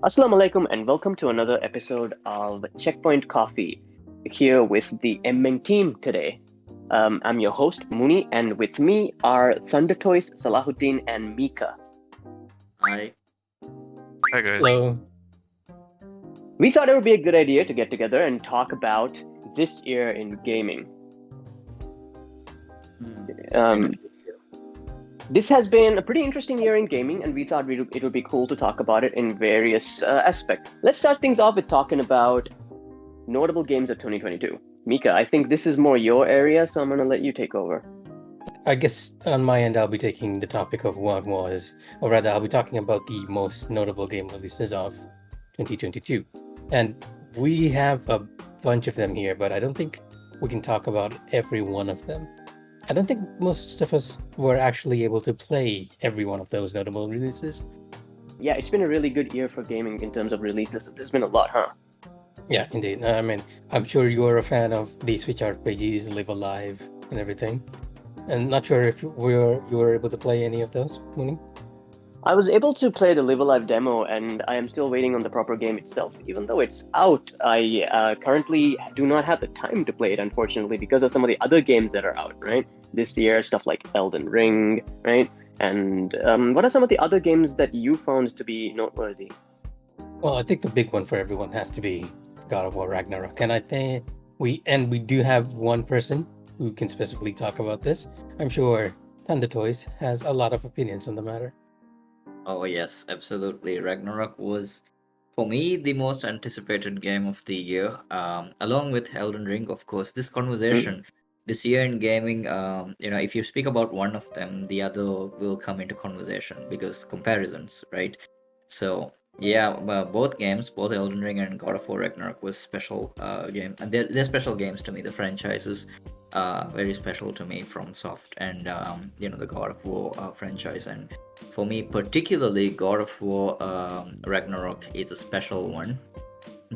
Assalamu alaikum and welcome to another episode of Checkpoint Coffee here with the Emmen team today. I'm your host Muni and with me are Thunder Toys, Salahuddin and Mikh'a. Hi. Hi guys. Hello. We thought it would be a good idea to get together and talk about this year in gaming. This has been a pretty interesting year in gaming, and we thought it would be cool to talk about it in various aspects. Let's start things off with talking about notable games of 2022. Mikh'a, I think this is more your area, so I'm going to let you take over. I guess on my end, I'll be taking the topic of what was, or rather, I'll be talking about the most notable game releases of 2022. And we have a bunch of them here, but I don't think we can talk about every one of them. I don't think most of us were actually able to play every one of those notable releases. Yeah, it's been a really good year for gaming in terms of releases. There's been a lot, huh? Yeah, indeed. I mean, I'm sure you're a fan of the Switch RPGs, Live Alive, and everything. And not sure if you were able to play any of those, Mooney? I was able to play the Live Alive demo, and I am still waiting on the proper game itself. Even though it's out, I currently do not have the time to play it, unfortunately, because of some of the other games that are out, right? This year, stuff like Elden Ring, right? And what are some of the other games that you found to be noteworthy? Well, I think the big one for everyone has to be God of War Ragnarok. And I think we do have one person who can specifically talk about this. I'm sure Thunder Toys has a lot of opinions on the matter. Oh, yes, absolutely. Ragnarok was, for me, the most anticipated game of the year, along with Elden Ring, of course. This conversation this year in gaming, if you speak about one of them, the other will come into conversation because comparisons, right? So, yeah, both games, both Elden Ring and God of War Ragnarok, was special game, and they're special games to me. The franchises, very special to me from Soft and the God of War franchise. And for me, particularly, God of War Ragnarok is a special one.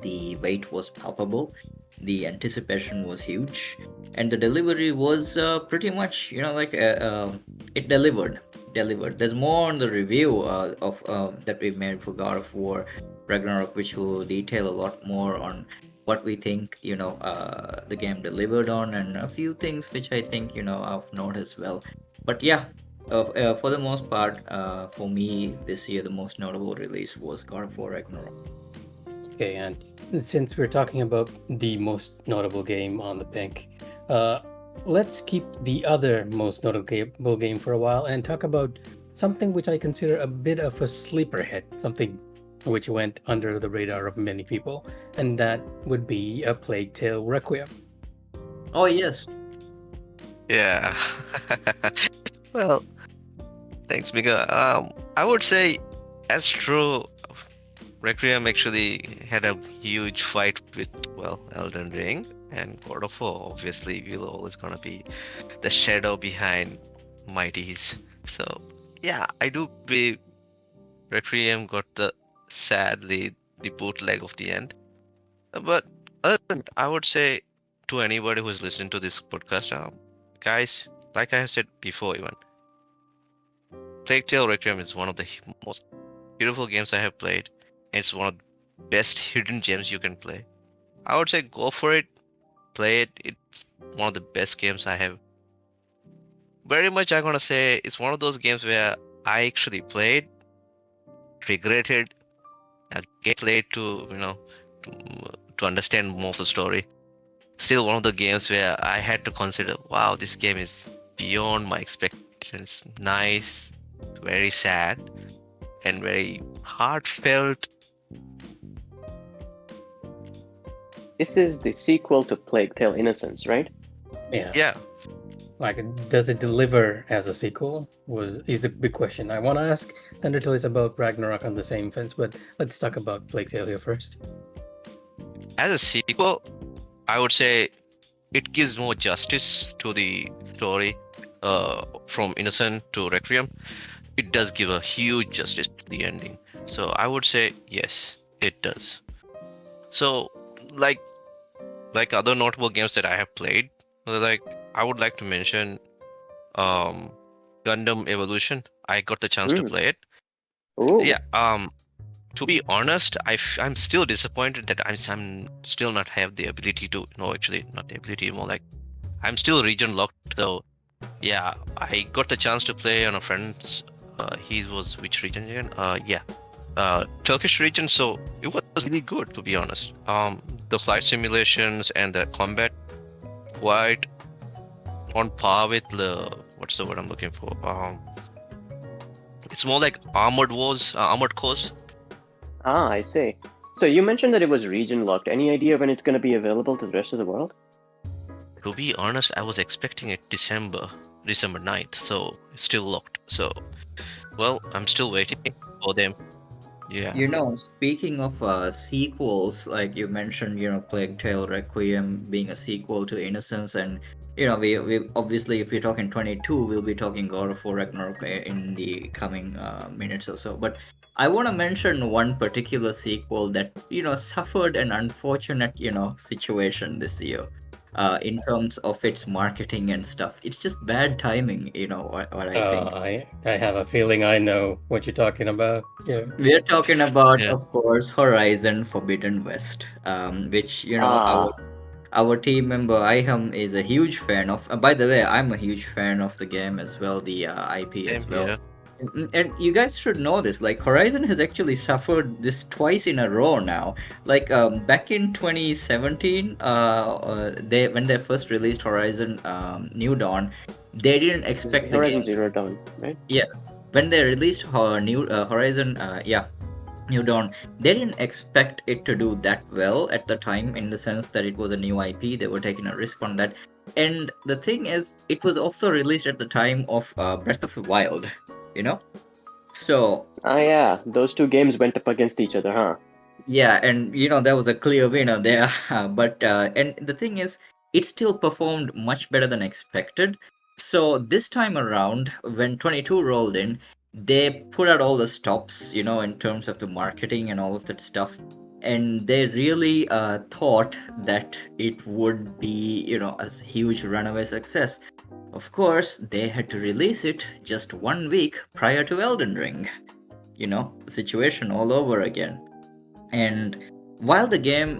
The wait was palpable, the anticipation was huge, and the delivery was pretty much, it delivered. There's more on the review of that we made for God of War Ragnarok, which will detail a lot more on what we think the game delivered on, and a few things which I think of note as well. But yeah, for the most part, for me this year the most notable release was God of War Ragnarok. Okay, and since we're talking about the most notable game on the pick, let's keep the other most notable game for a while and talk about something which I consider a bit of a sleeper hit, something which went under the radar of many people, and that would be A Plague Tale Requiem. Oh yes. Yeah. Well, thanks, Mikh'a. I would say that's true. Requiem actually had a huge fight with, Elden Ring, and God of War obviously will always gonna be the shadow behind Mighties. So yeah, I do believe Requiem got sadly the bootleg of the end. But other than that, I would say to anybody who's listening to this podcast, guys, like I have said before, even Plague Tale Requiem is one of the most beautiful games I have played. It's one of the best hidden gems you can play. I would say go for it, play it. It's one of the best games I have. Very much, I'm gonna say it's one of those games where I actually played, regretted, get played to understand more of the story. Still one of the games where I had to consider, wow, this game is beyond my expectations. Nice, very sad, and very heartfelt. This is the sequel to Plague Tale Innocence, right? Yeah. Like, does it deliver as a sequel? Is the big question. I want to ask Thunder Toys about Ragnarok on the same fence, but let's talk about Plague Tale here first. As a sequel, I would say it gives more justice to the story from Innocent to Requiem. It does give a huge justice to the ending. So I would say yes, it does. So like other notable games that I have played, like I would like to mention Gundam Evolution. I got the chance to play it. Ooh. Yeah. To be honest, I'm still disappointed that I'm still not have the ability to. No, actually, not the ability. More like I'm still region locked. So yeah, I got the chance to play on a friend's. He was which region again? Turkish region. So it was really good, to be honest. The flight simulations and the combat quite on par with the what's the word I'm looking for? It's more like armored wars, armored cores. Ah, I see. So you mentioned that it was region locked. Any idea when it's going to be available to the rest of the world? To be honest, I was expecting it December 9th, so it's still locked. So, well, I'm still waiting for them. Yeah. Speaking of sequels, like you mentioned, Plague Tale Requiem being a sequel to Innocence, and we obviously, if we're talking 22, we'll be talking God of War Ragnarok in the coming minutes or so. But I want to mention one particular sequel that suffered an unfortunate situation this year. In terms of its marketing and stuff, it's just bad timing. What I think. I have a feeling I know what you're talking about. Yeah. We're talking about, Yeah. of course, Horizon Forbidden West, which Ah, our team member Iham is a huge fan of. By the way, I'm a huge fan of the game as well, the IP Same as well. here. And you guys should know this. Like Horizon has actually suffered this twice in a row now. Like back in 2017, they when they first released Horizon New Dawn, they didn't this is expect the Horizon game. Zero Dawn, right? Yeah, when they released Horizon, New Dawn, they didn't expect it to do that well at the time, in the sense that it was a new IP. They were taking a risk on that. And the thing is, it was also released at the time of Breath of the Wild, you know? So, Ah, yeah. Those two games went up against each other, huh? yeah, and there was a clear winner there. But and the thing is, it still performed much better than expected. So this time around, when 22 rolled in, they put out all the stops, in terms of the marketing and all of that stuff. And they really thought that it would be, a huge runaway success. Of course, they had to release it just 1 week prior to Elden Ring. The situation all over again. And while the game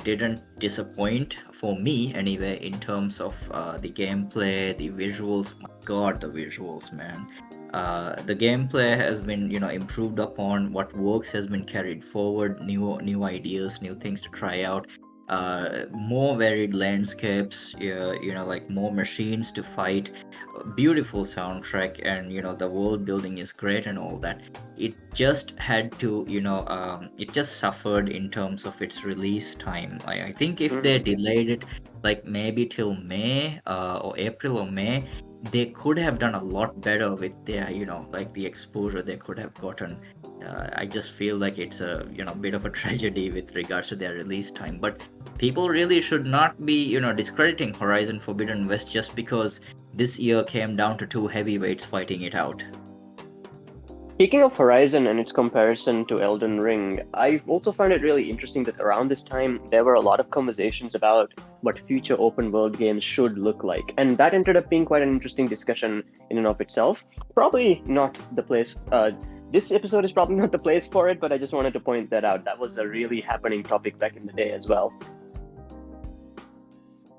didn't disappoint for me anyway, in terms of the gameplay, the visuals, my god, the visuals, man. The gameplay has been, improved upon. What works has been carried forward. New ideas, new things to try out. More varied landscapes. Like more machines to fight. Beautiful soundtrack, and the world building is great and all that. It just had to, it just suffered in terms of its release time. I think if they delayed it, like maybe till May or April or May, they could have done a lot better with their, like the exposure they could have gotten. I just feel like it's a bit of a tragedy with regards to their release time. But people really should not be discrediting Horizon Forbidden West just because this year came down to two heavyweights fighting it out. Speaking of Horizon and its comparison to Elden Ring, I also found it really interesting that around this time there were a lot of conversations about what future open world games should look like, and that ended up being quite an interesting discussion in and of itself. Probably not the place. This episode is probably not the place for it, but I just wanted to point that out. That was a really happening topic back in the day as well.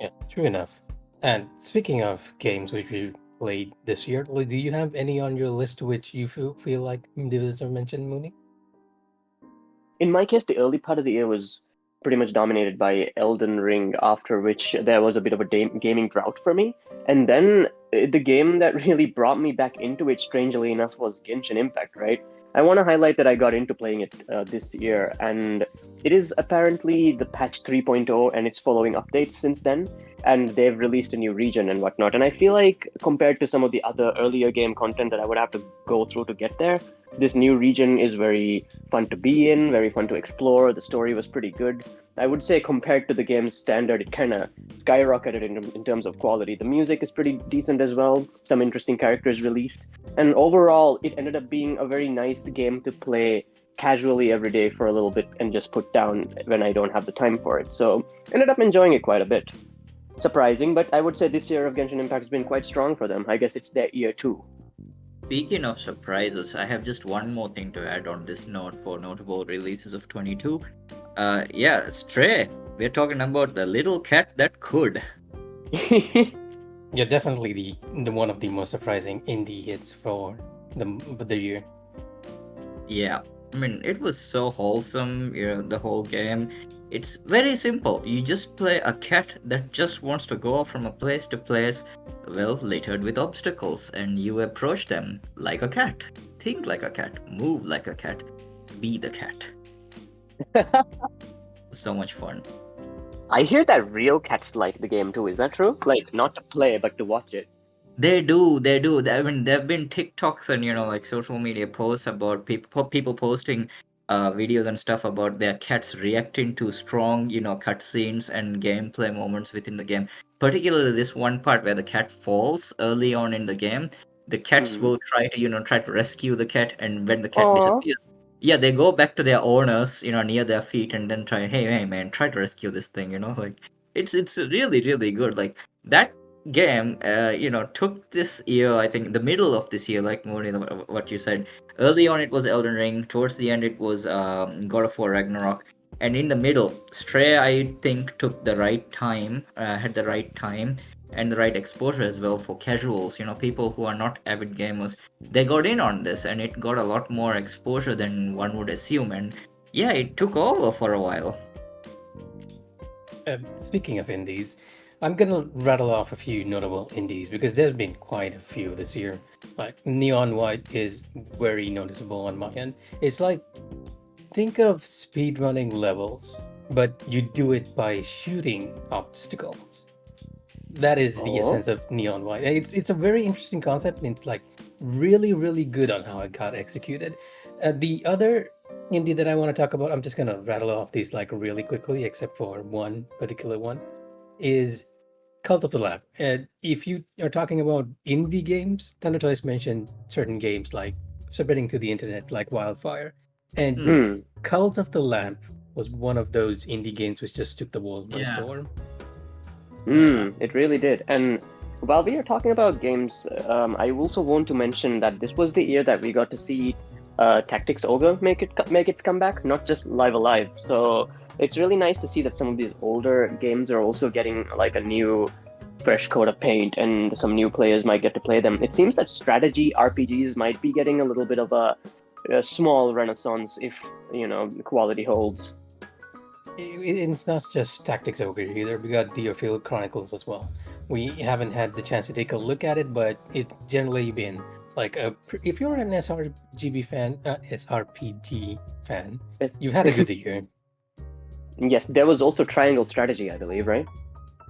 Yeah, true enough. And speaking of games which we played this year, do you have any on your list which you feel like deserve mention, Mooney? In my case, the early part of the year was pretty much dominated by Elden Ring, after which there was a bit of a gaming drought for me. And then the game that really brought me back into it, strangely enough, was Genshin Impact, right? I want to highlight that I got into playing it this year, and it is apparently the patch 3.0, and it's following updates since then, and they've released a new region and whatnot. And I feel like compared to some of the other earlier game content that I would have to go through to get there, this new region is very fun to be in, very fun to explore. The story was pretty good. I would say compared to the game's standard, it kind of skyrocketed in terms of quality. The music is pretty decent as well. Some interesting characters released. And overall, it ended up being a very nice game to play casually every day for a little bit and just put down when I don't have the time for it. So ended up enjoying it quite a bit. Surprising, but I would say this year of Genshin Impact has been quite strong for them. I guess it's their year too. Speaking of surprises, I have just one more thing to add on this note for notable releases of 22. Yeah, Stray. We're talking about the little cat that could. Yeah, definitely the one of the most surprising indie hits for the year. Yeah, I mean, it was so wholesome, the whole game. It's very simple. You just play a cat that just wants to go from a place to place, well, littered with obstacles, and you approach them like a cat. Think like a cat, move like a cat, be the cat. So much fun. I hear that real cats like the game too. Is that true? Like, not to play, but to watch it. They do, they do. I mean, there have been TikToks and like social media posts about people posting videos and stuff about their cats reacting to strong, cutscenes and gameplay moments within the game. Particularly this one part where the cat falls early on in the game. The cats will try to, try to rescue the cat, and when the cat Aw. disappears, yeah, they go back to their owners, near their feet, and then try, hey man, try to rescue this thing, like it's really really good. Like that game, took this year, I think the middle of this year, like more what you said. Early on, it was Elden Ring. Towards the end, it was God of War Ragnarok. And in the middle, Stray, I think, took the right time, had the right time and the right exposure as well for casuals, people who are not avid gamers. They got in on this and it got a lot more exposure than one would assume. And yeah, it took over for a while. Speaking of indies, I'm gonna rattle off a few notable indies because there have been quite a few this year. Like Neon White is very noticeable on my end. It's like, think of speedrunning levels, but you do it by shooting obstacles. That is the Oh. essence of Neon White. It's a very interesting concept, and it's like really really good on how it got executed. The other indie that I want to talk about, I'm just gonna rattle off these like really quickly, except for one particular one, is Cult of the Lamb. And if you are talking about indie games, Thunder Toys mentioned certain games like spreading to the internet like wildfire, and Hmm. Cult of the Lamp was one of those indie games which just took the world by Yeah. storm. It really did. And while we are talking about games, I also want to mention that this was the year that we got to see Tactics Ogre make its comeback, not just Live Alive. So it's really nice to see that some of these older games are also getting like a new, fresh coat of paint, and some new players might get to play them. It seems that strategy RPGs might be getting a little bit of a small renaissance if the quality holds. It's not just Tactics Ogre either. We got Deerfield Chronicles as well. We haven't had the chance to take a look at it, but it's generally been like if you're an SRPG fan, you've had a good year. Yes, there was also Triangle Strategy, I believe, right?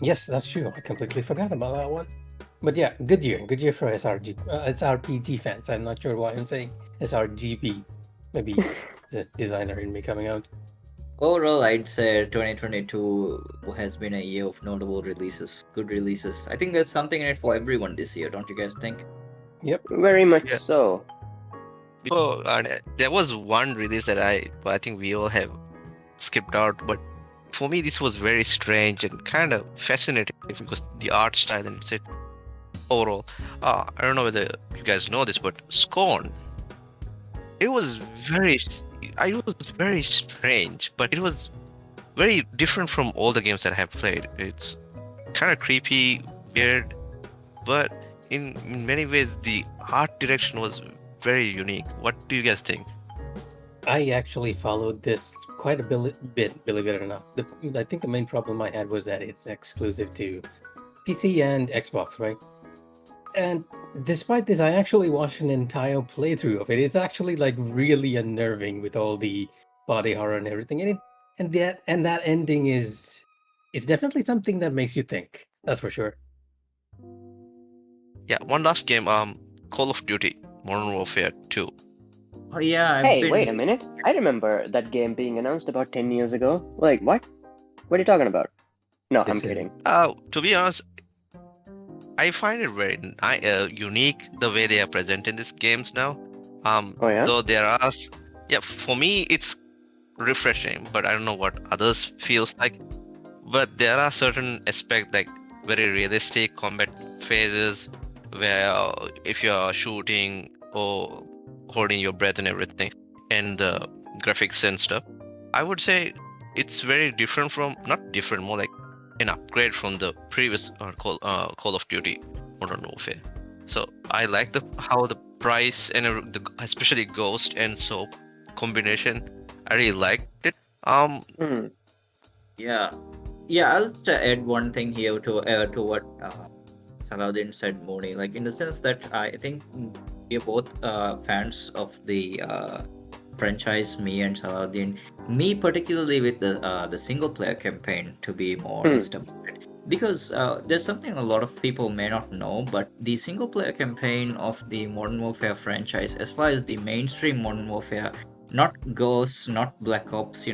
Yes, that's true. I completely forgot about that one. But yeah, good year for SRPG fans. I'm not sure why I'm saying SRGB. Maybe it's the designer in me coming out. Overall, I'd say 2022 has been a year of notable releases, good releases. I think there's something in it for everyone this year, don't you guys think? Yep. Very much Yeah. so. There was one release that I think we all have skipped out, but for me this was very strange and kind of fascinating because the art style and it overall. I don't know whether you guys know this, but Scorn. It was very strange, but it was very different from all the games that I have played. It's kind of creepy, weird, but in many ways the art direction was very unique. What do you guys think? I actually followed this quite a bit, believe it or not. I think the main problem I had was that it's exclusive to PC and Xbox, right? And despite this, I actually watched an entire playthrough of it. It's actually like really unnerving with all the body horror and everything. And that ending is it's definitely something that makes you think. That's for sure. Yeah, one last game, Call of Duty Modern Warfare 2. Oh yeah, Hey, wait a minute. I remember that game being announced about 10 years ago. Like, what? What are you talking about? No, I'm This is- kidding. To be honest, I find it very unique the way they are presenting these games now. Oh, yeah? Though yeah, for me it's refreshing, but I don't know what others feels like. But there are certain aspects like very realistic combat phases where if you're shooting holding your breath and everything, and the graphics and stuff. I would say it's very different from, not different, more like an upgrade from the previous Call of Duty Modern Warfare. So I like the how the price and especially Ghost and Soap combination. I really liked it. Hmm. Yeah, yeah. I'll just add one thing here to what Saladin said, Moni. Like in the sense that I think we are both fans of the franchise. Me and Saladin. Me particularly with the single player campaign. To be more Hmm. honest about it, because there's something a lot of people may not know, but the single player campaign of the Modern Warfare franchise, as far as the mainstream Modern Warfare, not Ghosts, not Black Ops,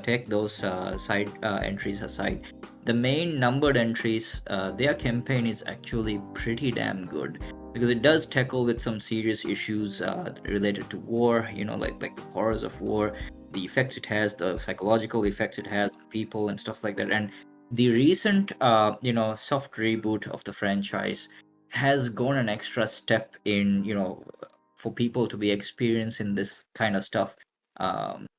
take those side entries aside. The main numbered entries, their campaign is actually pretty damn good because it does tackle with some serious issues related to war. Like the horrors of war, the effects it has, the psychological effects it has on people and stuff like that. And the recent, soft reboot of the franchise has gone an extra step in, for people to be experiencing this kind of stuff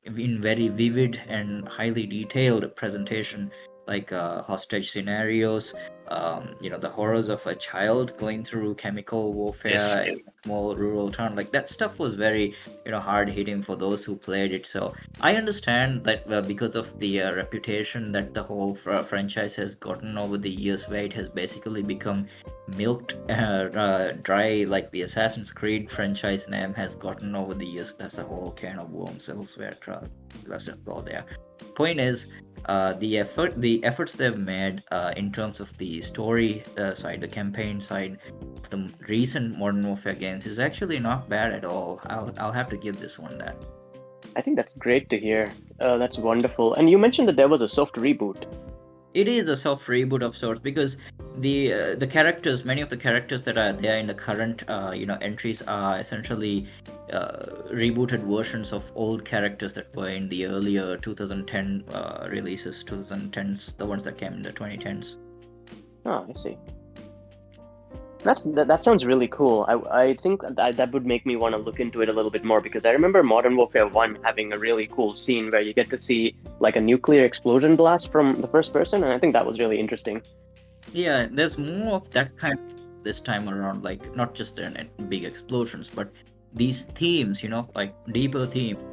in very vivid and highly detailed presentation, like hostage scenarios, the horrors of a child going through chemical Yes. warfare in a small rural town. Like that stuff was very, hard hitting for those who played it. So I understand that because of the reputation that the whole franchise has gotten over the years, where it has basically become milked dry, like the Assassin's Creed franchise name has gotten over the years. That's a whole can of worms elsewhere. Let's not go there. Point is, the efforts they've made in terms of the story side, the campaign side of the recent Modern Warfare games is actually not bad at all. I'll have to give this one that. I think that's great to hear. That's wonderful. And you mentioned that there was a soft reboot. It is a soft reboot of sorts because the characters, many of the characters that are there in the current entries are essentially rebooted versions of old characters that were in the earlier 2010 releases, 2010s, the ones that came in the 2010s. Oh, I see. That sounds really cool. I think that would make me want to look into it a little bit more because I remember Modern Warfare 1 having a really cool scene where you get to see like a nuclear explosion blast from the first person, and I think that was really interesting. Yeah, there's more of that kind this time around, like not just big explosions, but these themes, like deeper themes.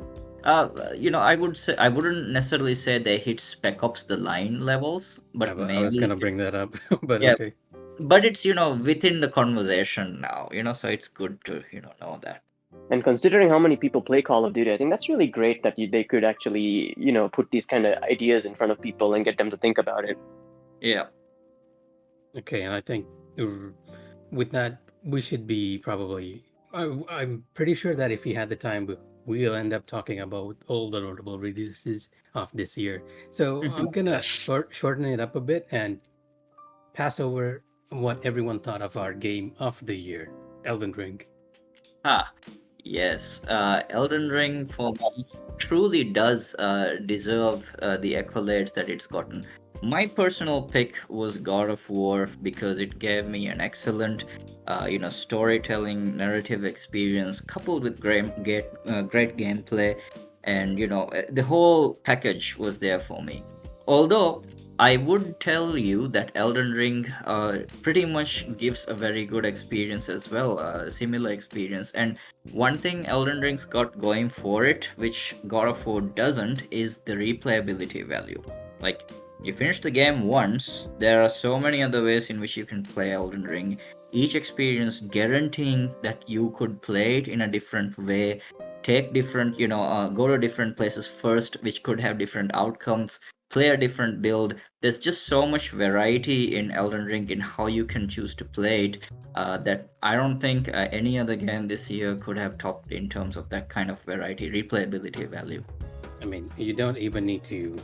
I wouldn't necessarily say they hit Spec Ops the Line levels, but I was maybe gonna bring that up, but yeah, okay. but it's within the conversation now, so it's good to know that. And considering how many people play Call of Duty, I think that's really great that they could actually, put these kind of ideas in front of people and get them to think about it. Yeah. Okay, and I think with that, we should be probably. I'm pretty sure that if we had the time, we'll end up talking about all the notable releases of this year. So I'm gonna Yes. shorten it up a bit and pass over what everyone thought of our game of the year, Elden Ring. Yes, Elden Ring for me truly does deserve the accolades that it's gotten. My personal pick was God of War because it gave me an excellent, storytelling, narrative experience coupled with great gameplay, and the whole package was there for me. Although I would tell you that Elden Ring pretty much gives a very good experience as well, a similar experience. And one thing Elden Ring's got going for it, which God of War doesn't, is the replayability value. Like, you finish the game once, there are so many other ways in which you can play Elden Ring. Each experience guaranteeing that you could play it in a different way, take different, go to different places first, which could have different outcomes, play a different build. There's just so much variety in Elden Ring in how you can choose to play it that I don't think any other game this year could have topped in terms of that kind of variety, replayability value. I mean, you don't even need to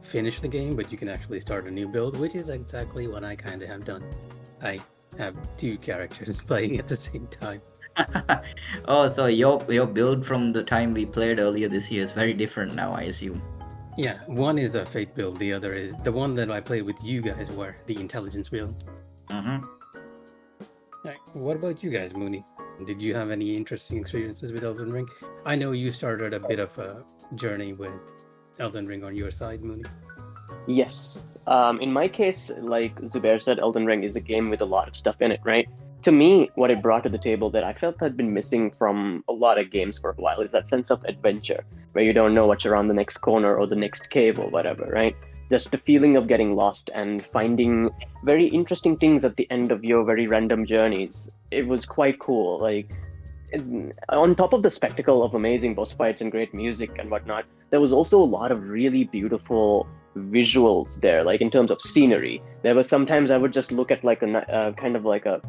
finish the game, but you can actually start a new build, which is exactly what I kind of have done. I have two characters playing at the same time. Oh, so your build from the time we played earlier this year is very different now, I assume. Yeah, one is a fate build, the other is the one that I played with you guys were the intelligence build. Mm-hmm. Right, what about you guys, Mooney? Did you have any interesting experiences with Elden Ring? I know you started a bit of a journey with Elden Ring on your side, Mooney. Yes. In my case, like Zubair said, Elden Ring is a game with a lot of stuff in it, right? To me, what it brought to the table that I felt had been missing from a lot of games for a while is that sense of adventure, where you don't know what's around the next corner or the next cave or whatever, right? Just the feeling of getting lost and finding very interesting things at the end of your very random journeys. It was quite cool. Like, on top of the spectacle of amazing boss fights and great music and whatnot, there was also a lot of really beautiful visuals there, like in terms of scenery. There was sometimes I would just look at like a kind of like a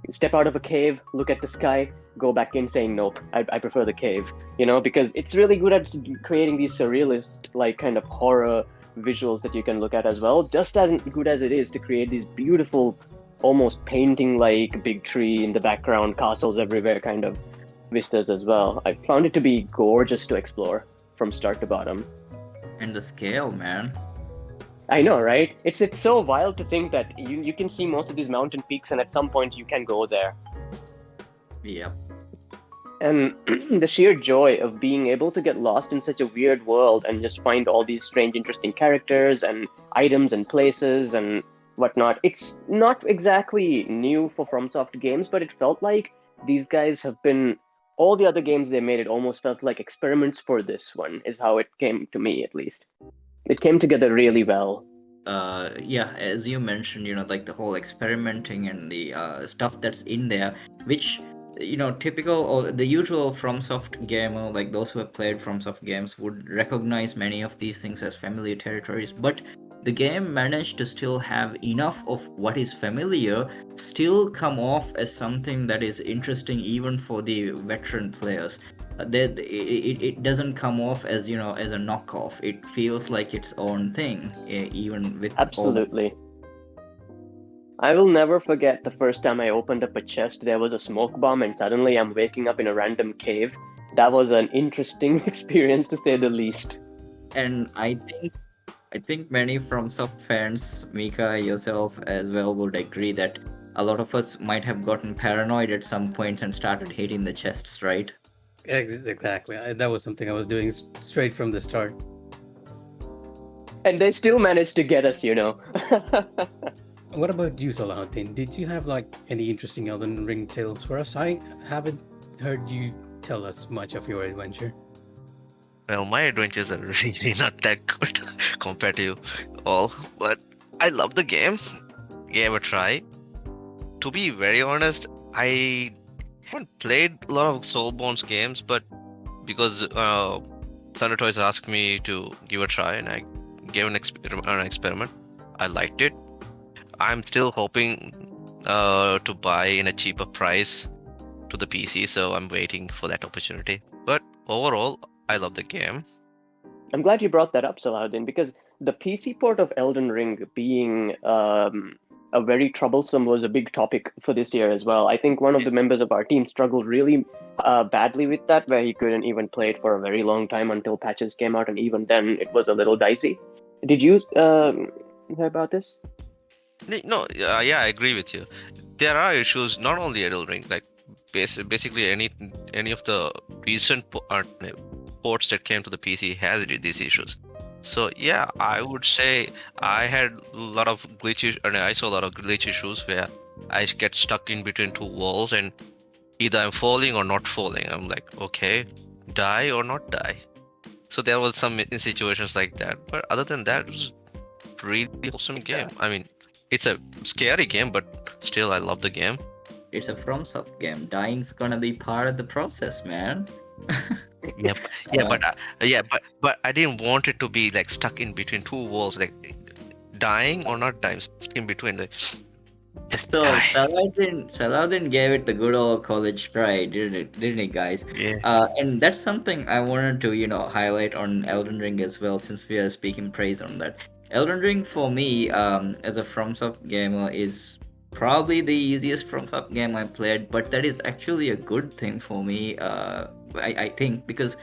step out of a cave, look at the sky, go back in saying nope, I prefer the cave, because it's really good at creating these surrealist like kind of horror visuals that you can look at as well, just as good as it is to create these beautiful almost painting like big tree in the background, castles everywhere kind of vistas as well. I found it to be gorgeous to explore from start to bottom. And the scale, man. I know, right? It's so wild to think that you can see most of these mountain peaks, and at some point you can go there. Yeah. And the sheer joy of being able to get lost in such a weird world and just find all these strange, interesting characters and items and places and whatnot. It's not exactly new for FromSoft games, but it felt like these guys have been. All the other games they made, it almost felt like experiments for this one, is how it came to me, at least. It came together really well. Yeah, as you mentioned, like the whole experimenting and the stuff that's in there, which typical or the usual FromSoft gamer, like those who have played FromSoft games, would recognize many of these things as familiar territories, but the game managed to still have enough of what is familiar still come off as something that is interesting even for the veteran players. It doesn't come off as as a knockoff. It feels like its own thing, even with Absolutely. I will never forget the first time I opened up a chest, there was a smoke bomb, and suddenly I'm waking up in a random cave. That was an interesting experience, to say the least. And I think many FromSoft fans, Mikh'a, yourself as well, would agree that a lot of us might have gotten paranoid at some points and started hating the chests, right? Exactly. That was something I was doing straight from the start. And they still managed to get us, What about you, Salahuddin? Did you have like any interesting Elden Ring tales for us? I haven't heard you tell us much of your adventure. Well, my adventures are really not that good compared to you all, but I love the game. Gave a try. To be very honest, I haven't played a lot of Soulbones games, but because Thunder Toys asked me to give a try, and I gave an experiment. I liked it. I'm still hoping to buy in a cheaper price to the PC, so I'm waiting for that opportunity. But overall, I love the game. I'm glad you brought that up, Salahuddin, because the PC port of Elden Ring being a very troublesome was a big topic for this year as well. I think one of the members of our team struggled really badly with that, where he couldn't even play it for a very long time until patches came out, and even then it was a little dicey. Did you hear about this? No, yeah, I agree with you. There are issues not only Elden Ring, like basically any of the recent ports that came to the PC has these issues. So yeah, I would say I had a lot of glitches, and I saw a lot of glitch issues where I get stuck in between two walls, and either I'm falling or not falling. I'm like, okay, die or not die. So there was some situations like that, but other than that, it was really awesome game. I mean, it's a scary game, but still, I love the game. It's a FromSoft game. Dying's gonna be part of the process, man. Yep. But I didn't want it to be like stuck in between two walls, like dying or not dying, stuck in between. Like, just So die. Saladin gave it the good old college try, didn't it, guys? Yeah. And that's something I wanted to highlight on Elden Ring as well, since we are speaking praise on that. Elden Ring for me, as a FromSoft gamer, is probably the easiest FromSoft game I played, but that is actually a good thing for me. I think because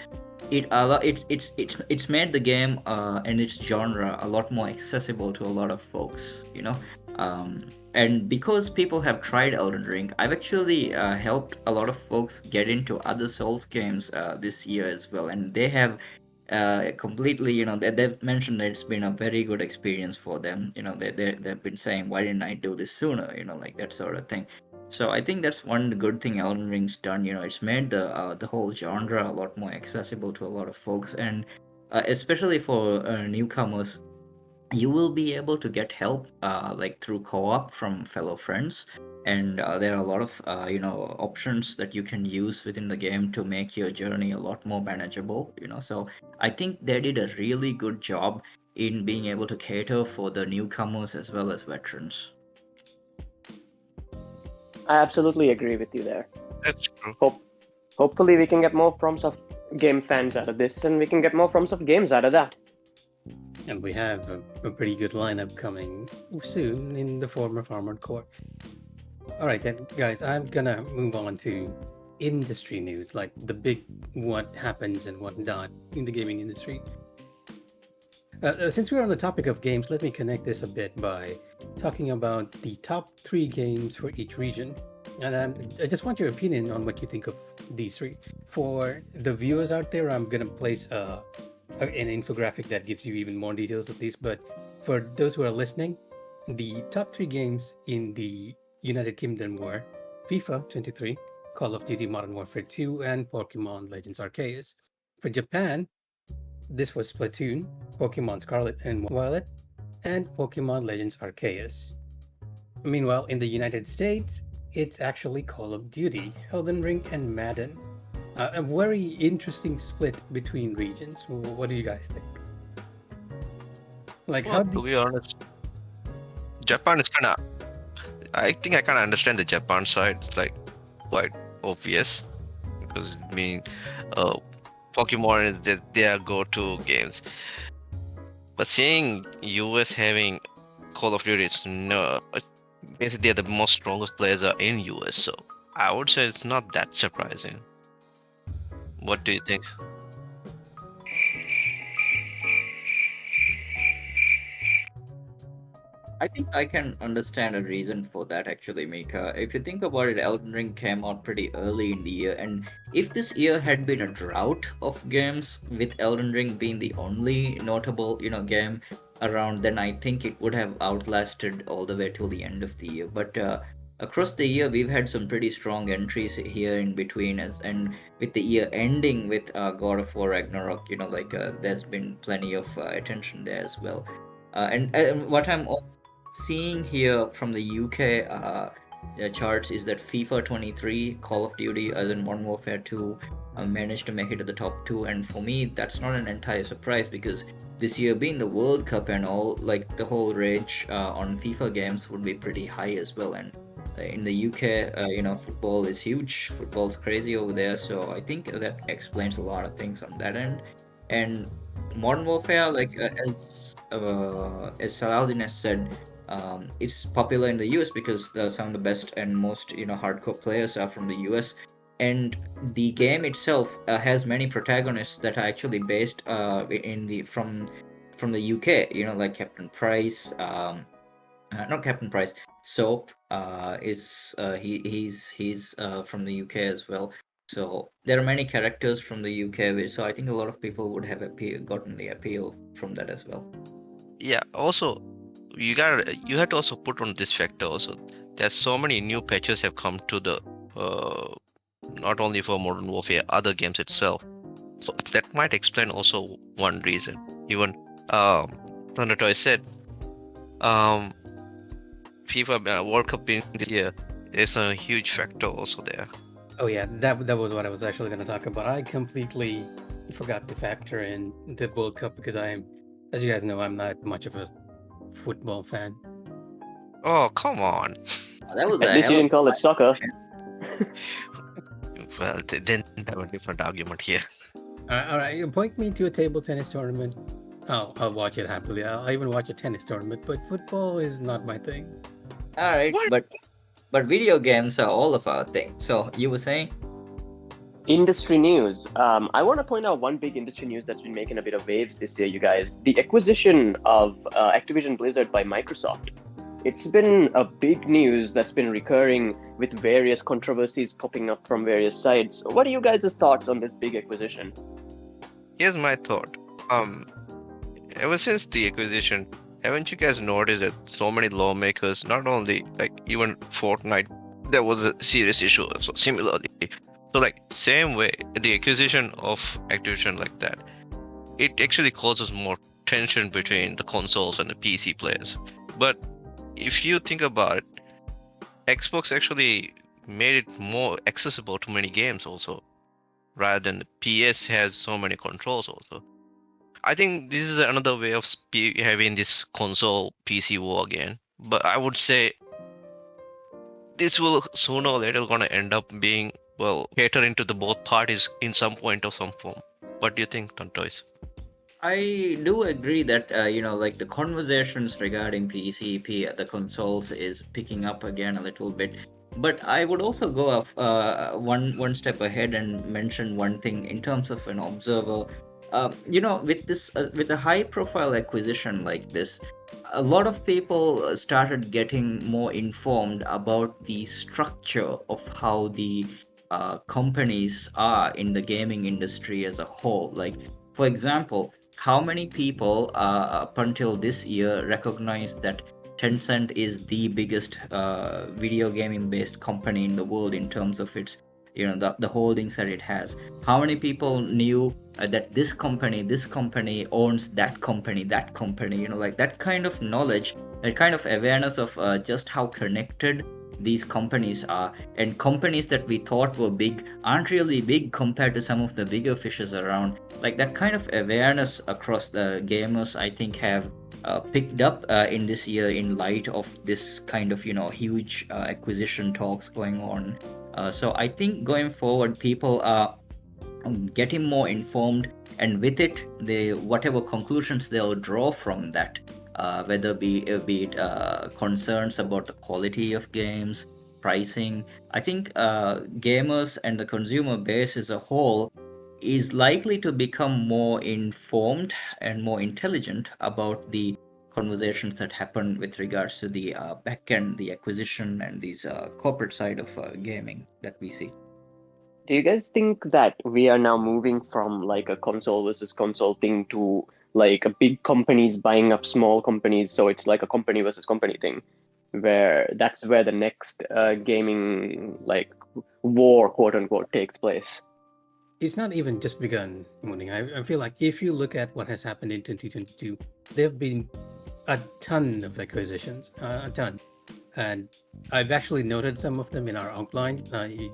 it's made the game and its genre a lot more accessible to a lot of folks. And because people have tried Elden Ring, I've actually helped a lot of folks get into other Souls games this year as well, and they have completely, they've mentioned that it's been a very good experience for them. They've been saying, why didn't I do this sooner? Like that sort of thing. So I think that's one good thing Elden Ring's done. It's made the whole genre a lot more accessible to a lot of folks, and especially for newcomers, you will be able to get help like through co-op from fellow friends, and there are a lot of options that you can use within the game to make your journey a lot more manageable. So I think they did a really good job in being able to cater for the newcomers as well as veterans. I absolutely agree with you there. That's true. Hopefully we can get more Forms of Game fans out of this, and we can get more Forms of Games out of that. And we have a pretty good lineup coming soon in the form of Armored Core. All right, then, guys, I'm gonna move on to industry news, like the big what happens and what not in the gaming industry. Since we're on the topic of games, let me connect this a bit by talking about the top 3 games for each region. And I just want your opinion on what you think of these 3. For the viewers out there, I'm gonna place an infographic that gives you even more details of these. But for those who are listening, the top 3 games in the United Kingdom were FIFA 23, Call of Duty Modern Warfare 2, and Pokemon Legends Arceus. For Japan, this was Splatoon, Pokemon Scarlet and Violet, and Pokemon Legends Arceus. Meanwhile, in the United States, it's actually Call of Duty, Elden Ring, and Madden. A very interesting split between regions. What do you guys think? Like, Well, to be honest, Japan is kind of. I think I kind of understand the Japan side. It's like quite obvious because Pokemon is their go-to games. But seeing US having Call of Duty, basically they're the most strongest players are in US. So I would say it's not that surprising. What do you think? I think I can understand a reason for that actually, Mikh'a. If you think about it, Elden Ring came out pretty early in the year, and if this year had been a drought of games, with Elden Ring being the only notable, game around, then I think it would have outlasted all the way till the end of the year. But across the year, we've had some pretty strong entries here in between us, and with the year ending with God of War Ragnarok, there's been plenty of attention there as well. And what I'm seeing here from the UK charts is that FIFA 23, Call of Duty, and Modern Warfare 2 managed to make it to the top 2. And for me, that's not an entire surprise because this year being the World Cup and all, like the whole rage on FIFA games would be pretty high as well. And in the UK, football is huge. Football's crazy over there. So I think that explains a lot of things on that end. And Modern Warfare, as Salahuddin has said, it's popular in the US because some of the best and most hardcore players are from the US, and the game itself has many protagonists that are actually based from the UK. Like Captain Price, not Captain Price. Soap he's from the UK as well. So there are many characters from the UK, so I think a lot of people would have gotten the appeal from that as well. Yeah. Also, you have to also put on this factor also. There's so many new patches have come to the not only for Modern Warfare, other games itself. So that might explain also one reason. Even Thundertoy said, FIFA World Cup being this year is a huge factor also there. Oh yeah, that was what I was actually going to talk about. I completely forgot to factor in the World Cup because as you guys know, I'm not much of a football fan. Oh, come on. That was At least you didn't call it soccer. Well, then have a different argument here. All right, point me to a table tennis tournament. I'll watch it happily. I'll even watch a tennis tournament, but football is not my thing. All right, What? but video games are all of our thing. So you were saying? Industry news. I want to point out one big industry news that's been making a bit of waves this year, you guys. The acquisition of Activision Blizzard by Microsoft. It's been a big news that's been recurring with various controversies popping up from various sides. What are you guys' thoughts on this big acquisition? Here's my thought. Ever since the acquisition, haven't you guys noticed that so many lawmakers, not only like even Fortnite, there was a serious issue also similarly. So like same way, the acquisition of Activision like that, it actually causes more tension between the consoles and the PC players. But if you think about it, Xbox actually made it more accessible to many games also, rather than the PS has so many controls also. I think this is another way of having this console PC war again. But I would say this will sooner or later gonna end up being, well, catering to the both parties in some point or some form. What do you think, Tantois? I do agree that like the conversations regarding the consoles is picking up again a little bit. But I would also go up one step ahead and mention one thing in terms of an observer. With this with a high profile acquisition like this, a lot of people started getting more informed about the structure of how the companies are in the gaming industry as a whole. Like, for example, how many people up until this year recognized that Tencent is the biggest video gaming based company in the world in terms of its the holdings that it has? How many people knew that this company owns that company, like that kind of knowledge, that kind of awareness of just how connected these companies are, and companies that we thought were big aren't really big compared to some of the bigger fishes around. Like that kind of awareness across the gamers, I think, have picked up in this year in light of this kind of huge acquisition talks going on. So I think going forward, people are getting more informed, and with it, they whatever conclusions they'll draw from that, whether be it concerns about the quality of games, pricing. I think gamers and the consumer base as a whole is likely to become more informed and more intelligent about the conversations that happen with regards to the back end, the acquisition, and these corporate side of gaming that we see. Do you guys think that we are now moving from like a console versus console thing to like a big companies buying up small companies, so it's like a company versus company thing, where that's where the next gaming like war, quote unquote, takes place? It's not even just begun, Mooning. I feel like if you look at what has happened in 2022, there have been a ton of acquisitions, a ton. And I've actually noted some of them in our outline,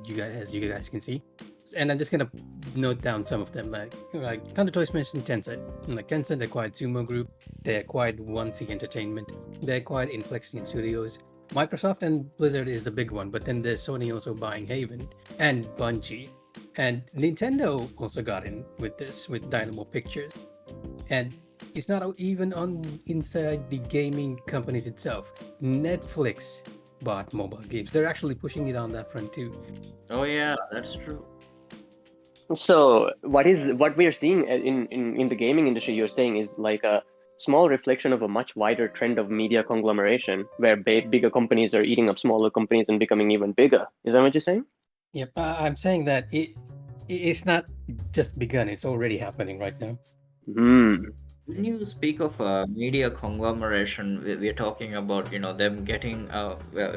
you guys, as you guys can see. And I'm just gonna note down some of them. Like Thunder Toys mentioned Tencent. Like Tencent acquired Sumo Group, they acquired 1C Entertainment, they acquired Inflexion Studios. Microsoft and Blizzard is the big one, but then there's Sony also buying Haven and Bungie. And Nintendo also got in with this, with Dynamo Pictures. And it's not even on inside the gaming companies itself. Netflix bought mobile games. They're actually pushing it on that front too. Oh yeah, that's true. So what we are seeing in the gaming industry, you're saying, is like a small reflection of a much wider trend of media conglomeration, where bigger companies are eating up smaller companies and becoming even bigger. Is that what you're saying? Yep, I'm saying that it's not just begun; it's already happening right now. When you speak of media conglomeration, we're talking about them getting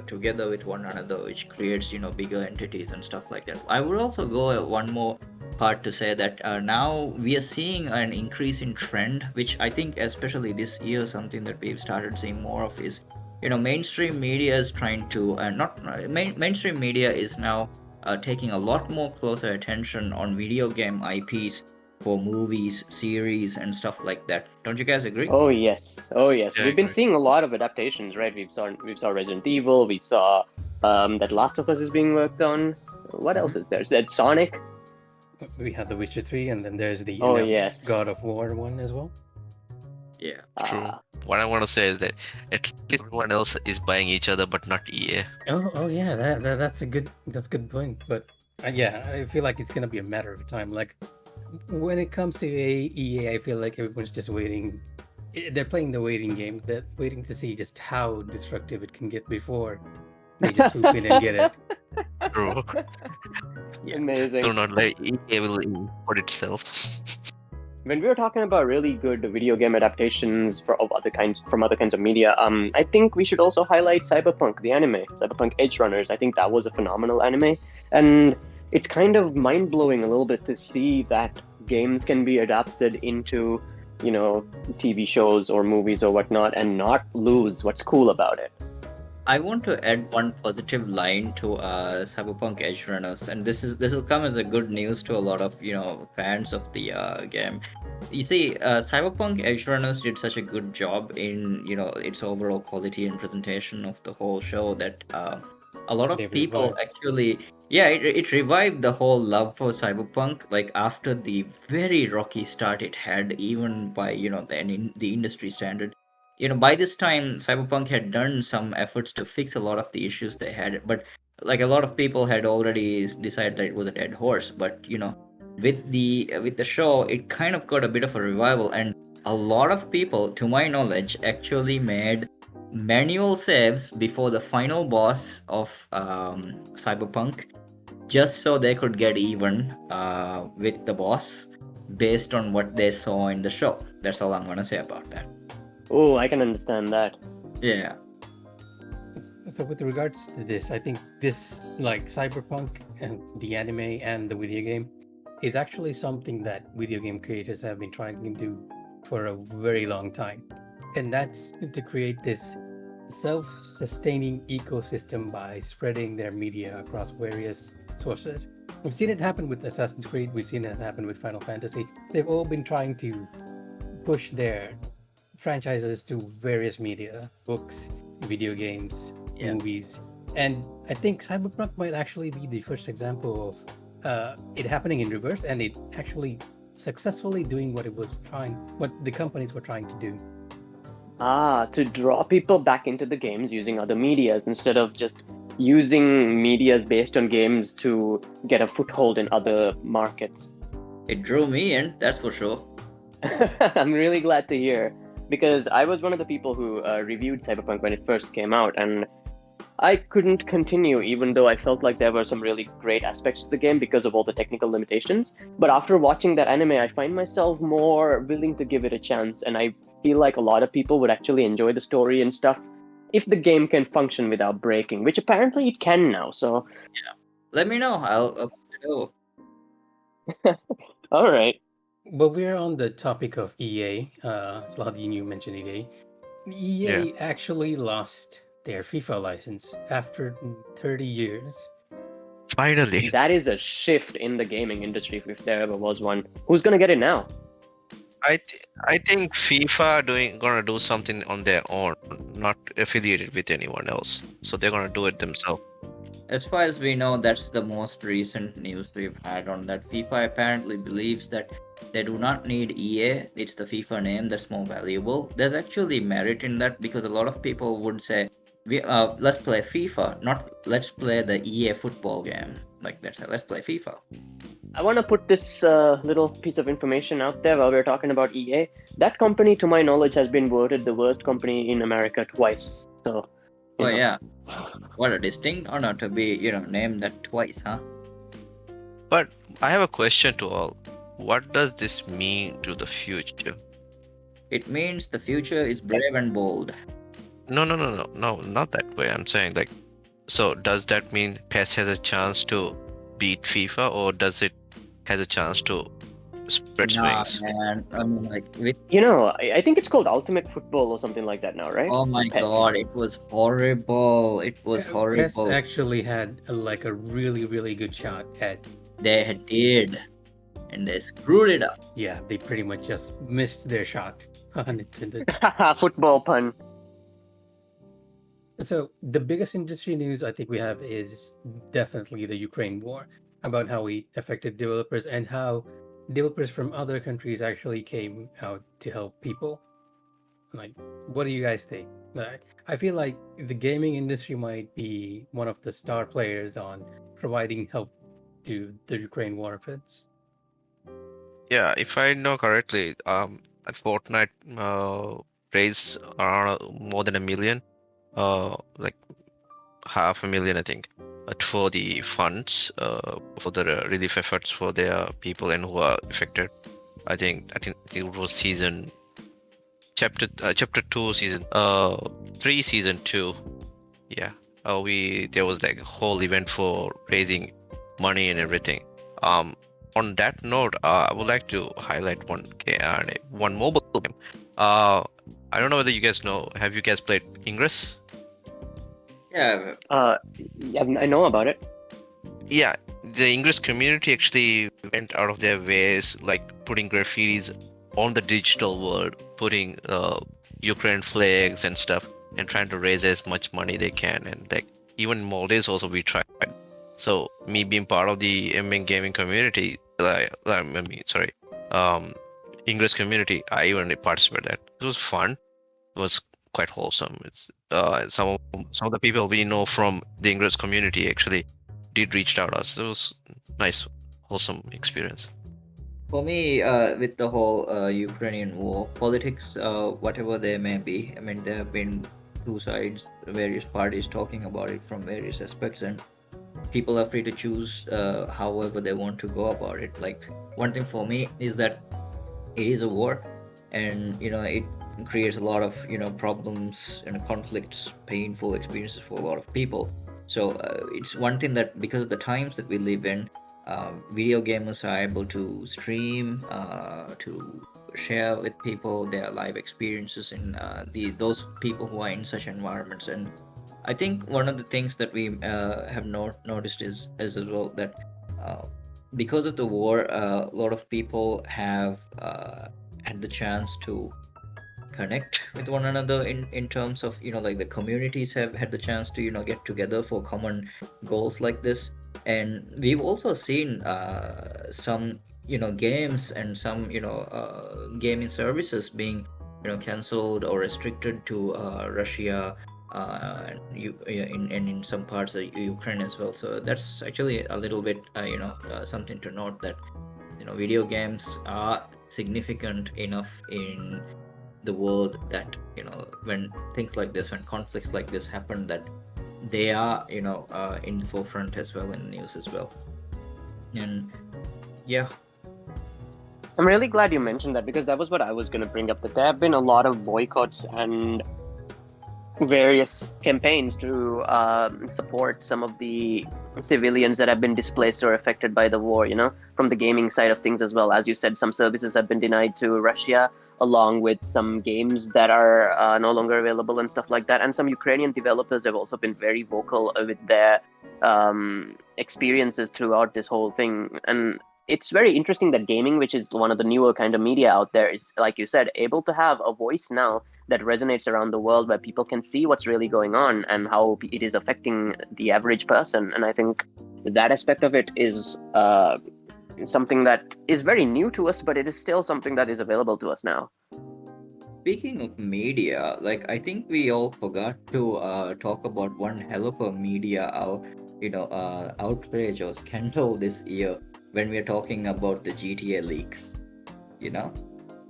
together with one another, which creates bigger entities and stuff like that. I would also go one more part to say that now we are seeing an increase in trend, which I think especially this year something that we've started seeing more of is mainstream media is trying to not mainstream media is now taking a lot more closer attention on video game IPs for movies, series, and stuff like that. Don't you guys agree? Oh yes, oh yes. Yeah, I We've been agree. seeing a lot of adaptations, right? We saw Resident Evil. We saw that Last of Us is being worked on. What else is there? Is Sonic? We have The Witcher 3, and then there's the Oh, announced yes. God of War one as well. Yeah. True. What I want to say is that at least everyone else is buying each other, but not EA. Oh yeah, that's a good point. But yeah, I feel like it's gonna be a matter of time. Like when it comes to EA, I feel like everyone's just waiting. they're playing the waiting game. They're waiting to see just how destructive it can get before they just swoop in and get it. True. Amazing. Do not let EA will import itself. When we were talking about really good video game adaptations of other kinds from other kinds of media, I think we should also highlight Cyberpunk, the anime, Cyberpunk Edge Runners. I think that was a phenomenal anime, and it's kind of mind blowing a little bit to see that games can be adapted into, TV shows or movies or whatnot, and not lose what's cool about it. I want to add one positive line to Cyberpunk Edge Runners, and this will come as a good news to a lot of fans of the game. You see, Cyberpunk Edge Runners did such a good job in its overall quality and presentation of the whole show that a lot of They people revived. actually, yeah, it revived the whole love for Cyberpunk. Like after the very rocky start it had, even by the industry standard. By this time Cyberpunk had done some efforts to fix a lot of the issues they had, but like a lot of people had already decided that it was a dead horse. But with the show, it kind of got a bit of a revival, and a lot of people, to my knowledge, actually made manual saves before the final boss of Cyberpunk, just so they could get even with the boss based on what they saw in the show. That's all I'm gonna say about that. Oh, I can understand that. Yeah. So with regards to this, I think this, like Cyberpunk and the anime and the video game, is actually something that video game creators have been trying to do for a very long time. And that's to create this self-sustaining ecosystem by spreading their media across various sources. We've seen it happen with Assassin's Creed, we've seen it happen with Final Fantasy. They've all been trying to push their franchises to various media, books, video games, Yeah. movies. And I think Cyberpunk might actually be the first example of it happening in reverse, and it actually successfully doing what the companies were trying to do. To draw people back into the games using other medias instead of just using medias based on games to get a foothold in other markets. It drew me in, that's for sure. I'm really glad to hear, because I was one of the people who reviewed Cyberpunk when it first came out, and I couldn't continue even though I felt like there were some really great aspects to the game because of all the technical limitations. But after watching that anime, I find myself more willing to give it a chance, and I feel like a lot of people would actually enjoy the story and stuff if the game can function without breaking, which apparently it can now. So, Let me know. I'll put it over. all right. But we're on the topic of EA. Saladin, you mentioned EA. EA actually lost their FIFA license after 30 years. Finally. That is a shift in the gaming industry if there ever was one. Who's gonna get it now? I think FIFA gonna do something on their own, not affiliated with anyone else. So they're gonna do it themselves. As far as we know, that's the most recent news we've had on that. FIFA apparently believes that they do not need EA, it's the FIFA name that's more valuable. There's actually merit in that, because a lot of people would say, let's play FIFA, not let's play the EA football game. Like, let's play FIFA. I want to put this little piece of information out there while we're talking about EA. That company, to my knowledge, has been voted the worst company in America twice. So, Oh yeah, what a distinct honor to be named that twice, huh? But I have a question to all. What does this mean to the future? It means the future is brave and bold. No, not that way. I'm saying so does that mean PES has a chance to beat FIFA, or does it has a chance to spread Nah, wings? man. I mean, like, with I think it's called Ultimate Football or something like that now, right? oh my PES. god, it was horrible. It was PES horrible. actually had a really, really good shot at. They did, and they screwed it up. Yeah, they pretty much just missed their shot. Unintended. Football pun. So the biggest industry news I think we have is definitely the Ukraine war, about how it affected developers and how developers from other countries actually came out to help people. Like, what do you guys think? I feel like the gaming industry might be one of the star players on providing help to the Ukraine war efforts. Yeah, if I know correctly, Fortnite raised around more than $1 million, like 500,000, I think, for the funds, for the relief efforts for their people and who are affected. I think it was chapter 2, season 3, season 2. Yeah. There was like a whole event for raising money and everything. On that note, I would like to highlight one mobile game. I don't know whether you guys know. Have you guys played Ingress? Yeah, I know about it. Yeah, the Ingress community actually went out of their ways, like putting graffitis on the digital world, putting Ukraine flags and stuff, and trying to raise as much money they can. And like even Maldives also we tried. So me being part of the Emmen Gaming community, Ingress community, I even participated that. It was fun. It was quite wholesome. It's some of the people we know from the Ingress community actually did reach out us. It was nice, wholesome experience. for me, with the whole Ukrainian war, politics, whatever they may be, I mean, there have been two sides, various parties talking about it from various aspects, and people are free to choose however they want to go about it. Like, one thing for me is that it is a war, and it creates a lot of problems and conflicts, painful experiences for a lot of people. So it's one thing that because of the times that we live in, video gamers are able to stream, to share with people their live experiences in those people who are in such environments. And I think one of the things that we have noticed is as well that because of the war, a lot of people have had the chance to connect with one another in terms of like the communities have had the chance to get together for common goals like this. And we've also seen some games and some gaming services being cancelled or restricted to Russia, in some parts of Ukraine as well. So that's actually a little bit something to note, that video games are significant enough in the world that when things like this, when conflicts like this happen, that they are in the forefront as well, in the news as well. And yeah. I'm really glad you mentioned that, because that was what I was going to bring up, that there have been a lot of boycotts and various campaigns to support some of the civilians that have been displaced or affected by the war, from the gaming side of things as well. As you said, some services have been denied to Russia, along with some games that are no longer available and stuff like that. And some Ukrainian developers have also been very vocal with their experiences throughout this whole thing. And it's very interesting that gaming, which is one of the newer kind of media out there, is, like you said, able to have a voice now that resonates around the world, where people can see what's really going on and how it is affecting the average person. And I think that aspect of it is something that is very new to us, but it is still something that is available to us now. Speaking of media, like, I think we all forgot to talk about one hell of a media outrage or scandal this year, when we're talking about the GTA leaks.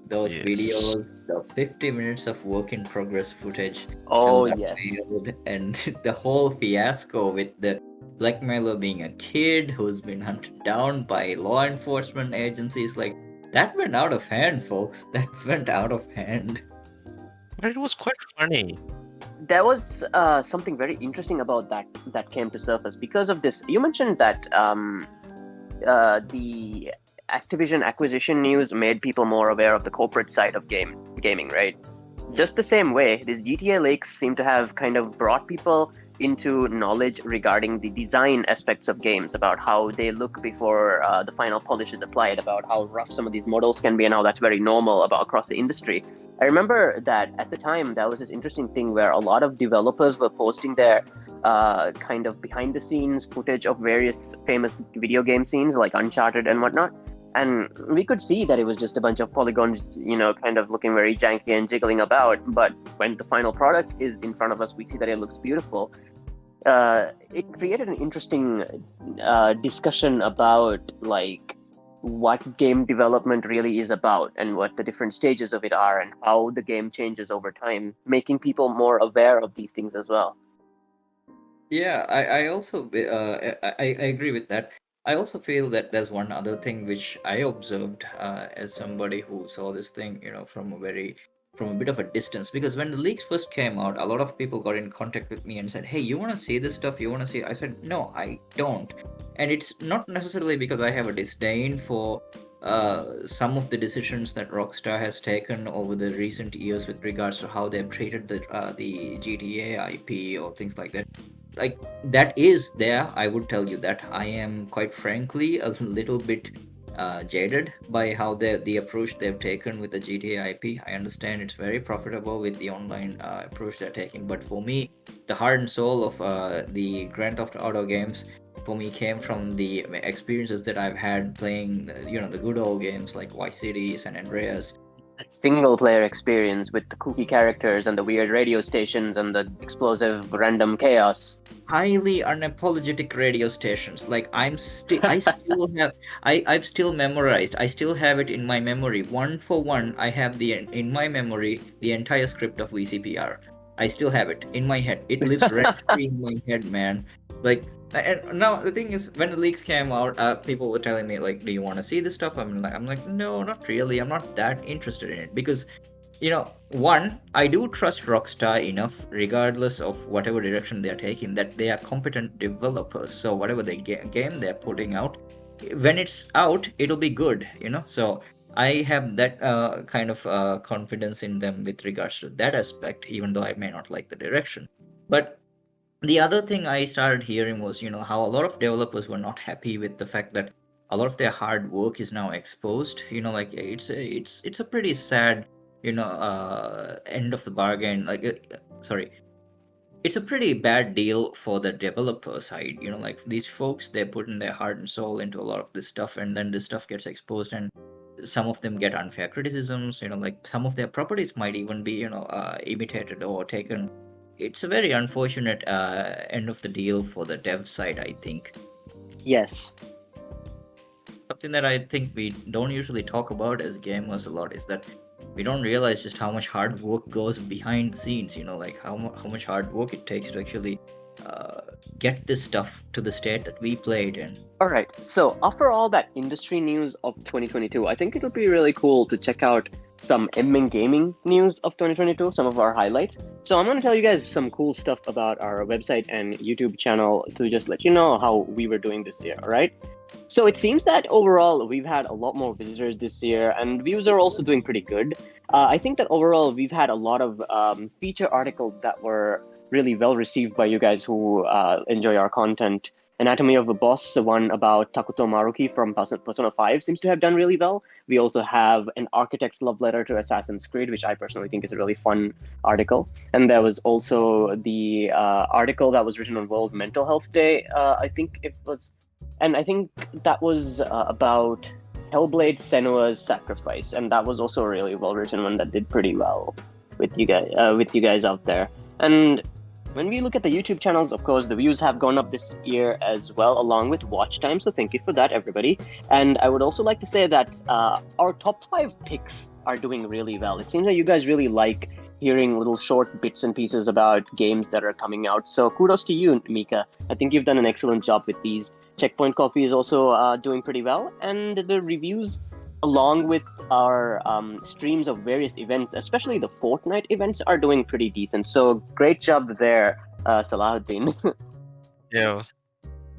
Those Yes. videos, the 50 minutes of work in progress footage, Oh, those are yes. revealed, and the whole fiasco with the blackmailer being a kid who's been hunted down by law enforcement agencies, like, that went out of hand, folks. That went out of hand. But it was quite funny. There was something very interesting about that came to surface because of this. You mentioned that the Activision acquisition news made people more aware of the corporate side of gaming, right? Just the same way, these GTA leaks seem to have kind of brought people into knowledge regarding the design aspects of games, about how they look before the final polish is applied, about how rough some of these models can be, and how that's very normal across the industry. I remember that at the time, there was this interesting thing where a lot of developers were posting their kind of behind the scenes footage of various famous video game scenes like Uncharted and whatnot. And we could see that it was just a bunch of polygons, kind of looking very janky and jiggling about. But when the final product is in front of us, we see that it looks beautiful. It created an interesting discussion about, like, what game development really is about and what the different stages of it are and how the game changes over time, making people more aware of these things as well. Yeah, I also I agree with that. I also feel that there's one other thing which I observed as somebody who saw this thing, from a bit of a distance. Because when the leaks first came out, a lot of people got in contact with me and said, "Hey, you want to see this stuff? You want to see?" I said, "No, I don't." And it's not necessarily because I have a disdain for some of the decisions that Rockstar has taken over the recent years with regards to how they've treated the GTA IP or things like that. Like, that is there. I would tell you that I am quite frankly a little bit jaded by how the approach they've taken with the GTA IP. I understand it's very profitable with the online approach they're taking, but for me, the heart and soul of the Grand Theft Auto games for me came from the experiences that I've had playing, the good old games like Vice City, San Andreas. A single player experience with the kooky characters and the weird radio stations and the explosive random chaos. Highly unapologetic radio stations. Like, I still have, I've still memorized. I still have it in my memory. One for one, I have in my memory the entire script of VCPR. I still have it in my head. It lives rent free in my head, man. Like, and now the thing is, when the leaks came out, people were telling me like, "Do you want to see this stuff?" I'm like, no, not really. I'm not that interested in it because, one, I do trust Rockstar enough, regardless of whatever direction they're taking, that they are competent developers. So whatever game they're putting out, when it's out, it'll be good. So I have that kind of confidence in them with regards to that aspect, even though I may not like the direction. But the other thing I started hearing was, how a lot of developers were not happy with the fact that a lot of their hard work is now exposed. Like, it's a pretty sad, end of the bargain. Like, sorry, it's a pretty bad deal for the developer side. Like, these folks, they put in their heart and soul into a lot of this stuff, and then this stuff gets exposed, and some of them get unfair criticisms. Like, some of their properties might even be, imitated or taken. It's a very unfortunate end of the deal for the dev side, I think. Yes. Something that I think we don't usually talk about as gamers a lot is that we don't realize just how much hard work goes behind the scenes. Like how much hard work it takes to actually get this stuff to the state that we played in. All right. So after all that industry news of 2022, I think it would be really cool to check out some Emmen Gaming news of 2022, some of our highlights. So I'm going to tell you guys some cool stuff about our website and YouTube channel to just let you know how we were doing this year, all right? So it seems that overall we've had a lot more visitors this year, and views are also doing pretty good. I think that overall we've had a lot of feature articles that were really well received by you guys who enjoy our content. Anatomy of a Boss, the one about Takuto Maruki from Persona 5, seems to have done really well. We also have an Architect's Love Letter to Assassin's Creed, which I personally think is a really fun article. And there was also the article that was written on World Mental Health Day, I think it was. And I think that was about Hellblade Senua's Sacrifice, and that was also a really well written one that did pretty well with you guys out there. And when we look at the YouTube channels, of course, the views have gone up this year as well, along with watch time. So thank you for that, everybody. And I would also like to say that our top 5 picks are doing really well. It seems that you guys really like hearing little short bits and pieces about games that are coming out. So kudos to you, Mikh'a. I think you've done an excellent job with these. Checkpoint Coffee is also doing pretty well, and the reviews, along with our streams of various events, especially the Fortnite events, are doing pretty decent. So great job there, Salahuddin. Yeah.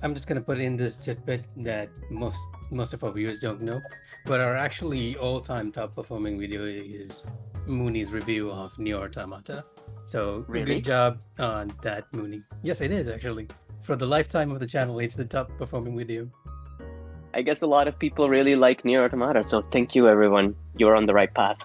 I'm just gonna put in this tidbit that most of our viewers don't know, but our actually all-time top performing video is Mooney's review of Nier Automata. So Really? good job on that, Mooney. Yes, it is actually. For the lifetime of the channel, it's the top performing video. I guess a lot of people really like Nier Automata, so thank you, everyone. You're on the right path.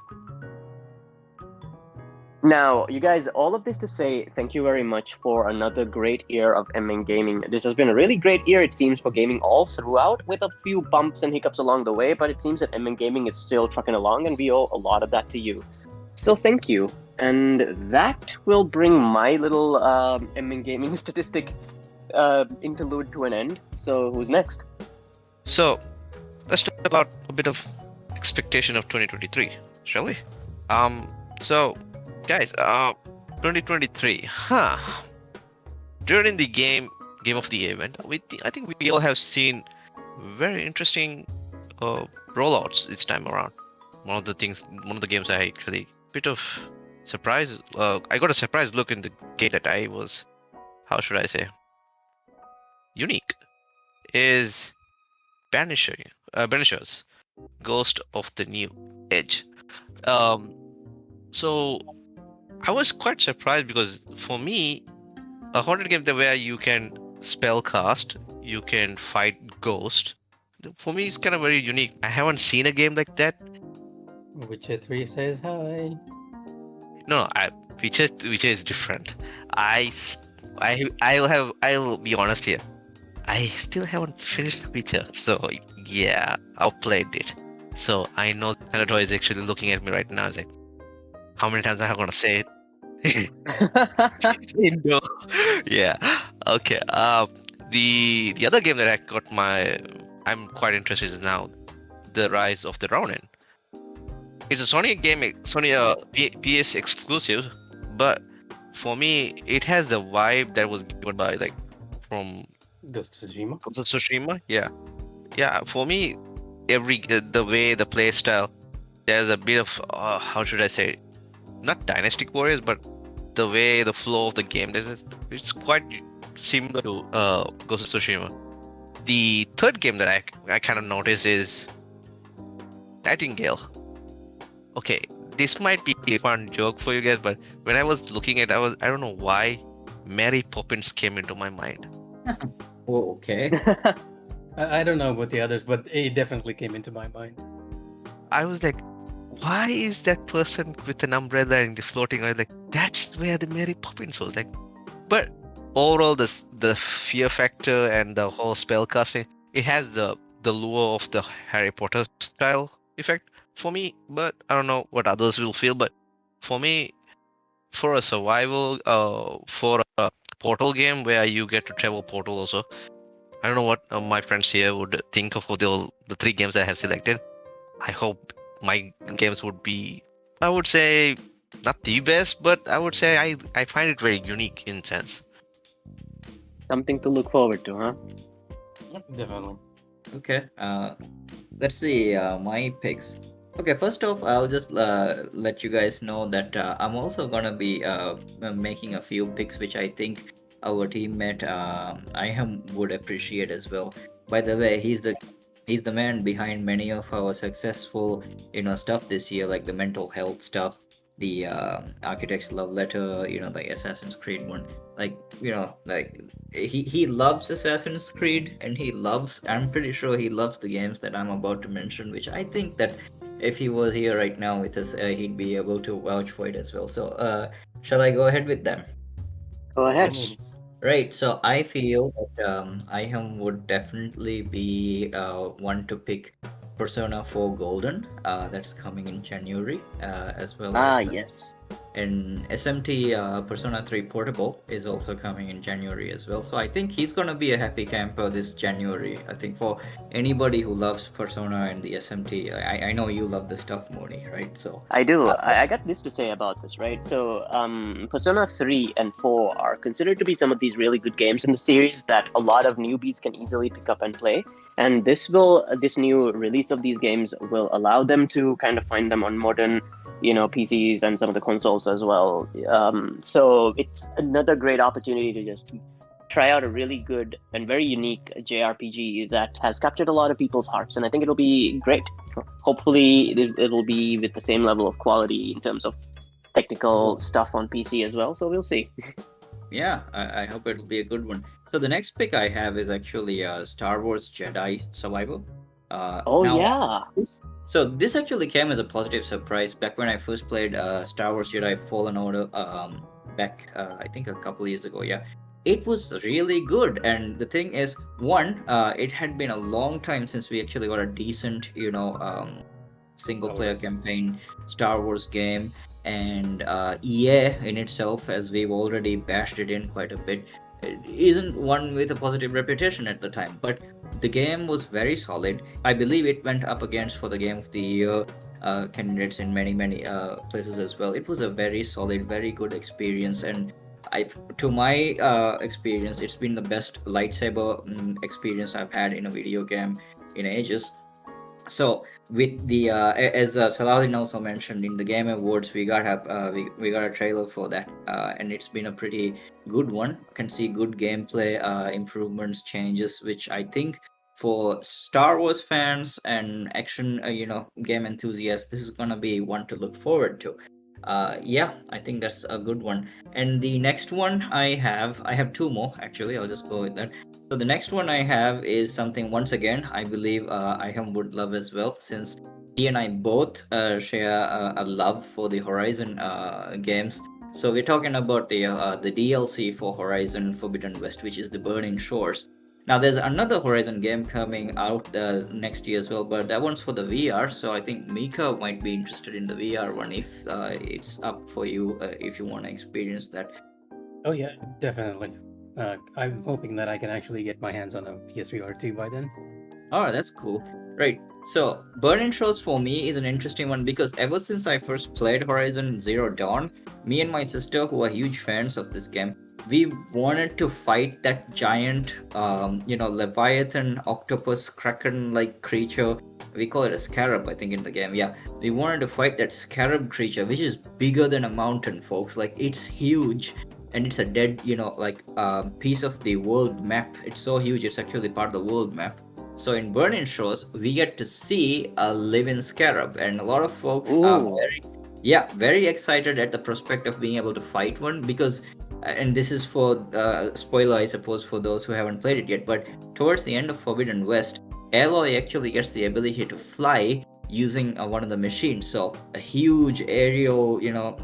Now, you guys, all of this to say thank you very much for another great year of Emmen Gaming. This has been a really great year, it seems, for gaming all throughout, with a few bumps and hiccups along the way, but it seems that Emmen Gaming is still trucking along, and we owe a lot of that to you. So thank you. And that will bring my little Emmen Gaming statistic interlude to an end. So who's next? So, let's talk about a bit of expectation of 2023, shall we? So, guys, 2023, huh? During the game of the event, I think we all have seen very interesting rollouts this time around. One of the games I actually bit of surprise. I got a surprise look in the game that I was, how should I say, unique. Is Banishers, Ghost of the New Age. So I was quite surprised because for me, a horror game where you can spell cast, you can fight ghost. For me, it's kind of very unique. I haven't seen a game like that. Witcher 3 says hi. No, Witcher is different. I'll be honest here. I still haven't finished Witcher, so yeah, I've played it. So I know Senator is actually looking at me right now. It's like, how many times am I gonna say it? No. Yeah. Okay. The other game that I'm quite interested in now, The Rise of the Ronin. It's a Sony game, Sony PS exclusive, but for me, it has the vibe that was given by from Ghost of Tsushima. Tsushima. Yeah. For me, the way the play style, there's a bit of how should I say, not Dynastic Warriors, but the way the flow of the game, it's quite similar to Ghost of Tsushima. The third game that I kind of notice is Nightingale. Okay, this might be a fun joke for you guys, but when I was looking at, I don't know why Mary Poppins came into my mind. Oh, okay. I don't know about the others, but it definitely came into my mind. I was like, why is that person with an umbrella and the floating? I was like, that's where the Mary Poppins was like. But overall, the fear factor and the whole spell casting, it has the lure of the Harry Potter style effect for me. But I don't know what others will feel. But for me, for a survival, for a portal game where you get to travel portal also, I don't know what my friends here would think of the three games I have selected. I hope my games would be, I would say, not the best, but I would say I find it very unique in sense. Something to look forward to, huh? Definitely. Okay. Let's see my picks. Okay, first off, I'll just let you guys know that I'm also gonna be making a few picks, which I think our teammate Iham would appreciate as well. By the way, he's the man behind many of our successful stuff this year, like the mental health stuff, the Architect's Love Letter, the Assassin's Creed one. Like he loves Assassin's Creed, and I'm pretty sure he loves the games that I'm about to mention, which I think that if he was here right now with us, he'd be able to vouch for it as well. So shall I go ahead with them? Go ahead. Means Right, so I feel that Iham would definitely be one to pick Persona 4 Golden. That's coming in January, as well as Yes. in SMT Persona 3 Portable is also coming in January as well. So I think he's gonna be a happy camper this January. I think for anybody who loves Persona and the SMT, I know you love the stuff, Moni, right? So I do. I got this to say about this, right? So, Persona 3 and 4 are considered to be some of these really good games in the series that a lot of newbies can easily pick up and play. And this new release of these games will allow them to kind of find them on modern, PCs and some of the consoles as well. So it's another great opportunity to just try out a really good and very unique JRPG that has captured a lot of people's hearts, and I think it'll be great. Hopefully, it'll be with the same level of quality in terms of technical stuff on PC as well. So we'll see. yeah, I hope it'll be a good one. So the next pick I have is actually Star Wars Jedi Survival. So this actually came as a positive surprise back when I first played Star Wars Jedi Fallen Order back I think a couple years ago. Yeah, it was really good, and the thing is, it had been a long time since we actually got a decent single player campaign Star Wars game, and EA in itself, as we've already bashed it in quite a bit, isn't one with a positive reputation at the time, but the game was very solid. I believe it went up against for the game of the year candidates in many places as well. It was a very solid, very good experience, and to my experience, it's been the best lightsaber experience I've had in a video game in ages. So with the as Saladin also mentioned, in the Game Awards, we got a trailer for that, and it's been a pretty good one. Can see good gameplay improvements, changes, which I think for Star Wars fans and action game enthusiasts, this is gonna be one to look forward to. Yeah, I think that's a good one. And the next one I have two more actually. I'll just go with that. So the next one I have is something, once again, I believe Iham would love as well, since he and I both share a love for the Horizon games. So we're talking about the DLC for Horizon Forbidden West, which is the Burning Shores. Now there's another Horizon game coming out next year as well, but that one's for the VR. So I think Mikh'a might be interested in the VR one if it's up for you, if you want to experience that. Oh yeah, definitely. I'm hoping that I can actually get my hands on a PSVR2 by then. Oh, that's cool. Right. So, Burning Shores for me is an interesting one because ever since I first played Horizon Zero Dawn, me and my sister, who are huge fans of this game, we wanted to fight that giant, Leviathan, octopus, kraken-like creature. We call it a scarab, I think, in the game. Yeah, we wanted to fight that scarab creature, which is bigger than a mountain, folks. Like, it's huge, and it's a dead, piece of the world map. It's so huge, it's actually part of the world map. So in Burning Shores, we get to see a living scarab, and a lot of folks are Ooh. very excited at the prospect of being able to fight one because, and this is for spoiler, I suppose, for those who haven't played it yet. But towards the end of Forbidden West, Aloy actually gets the ability to fly using one of the machines. So a huge aerial,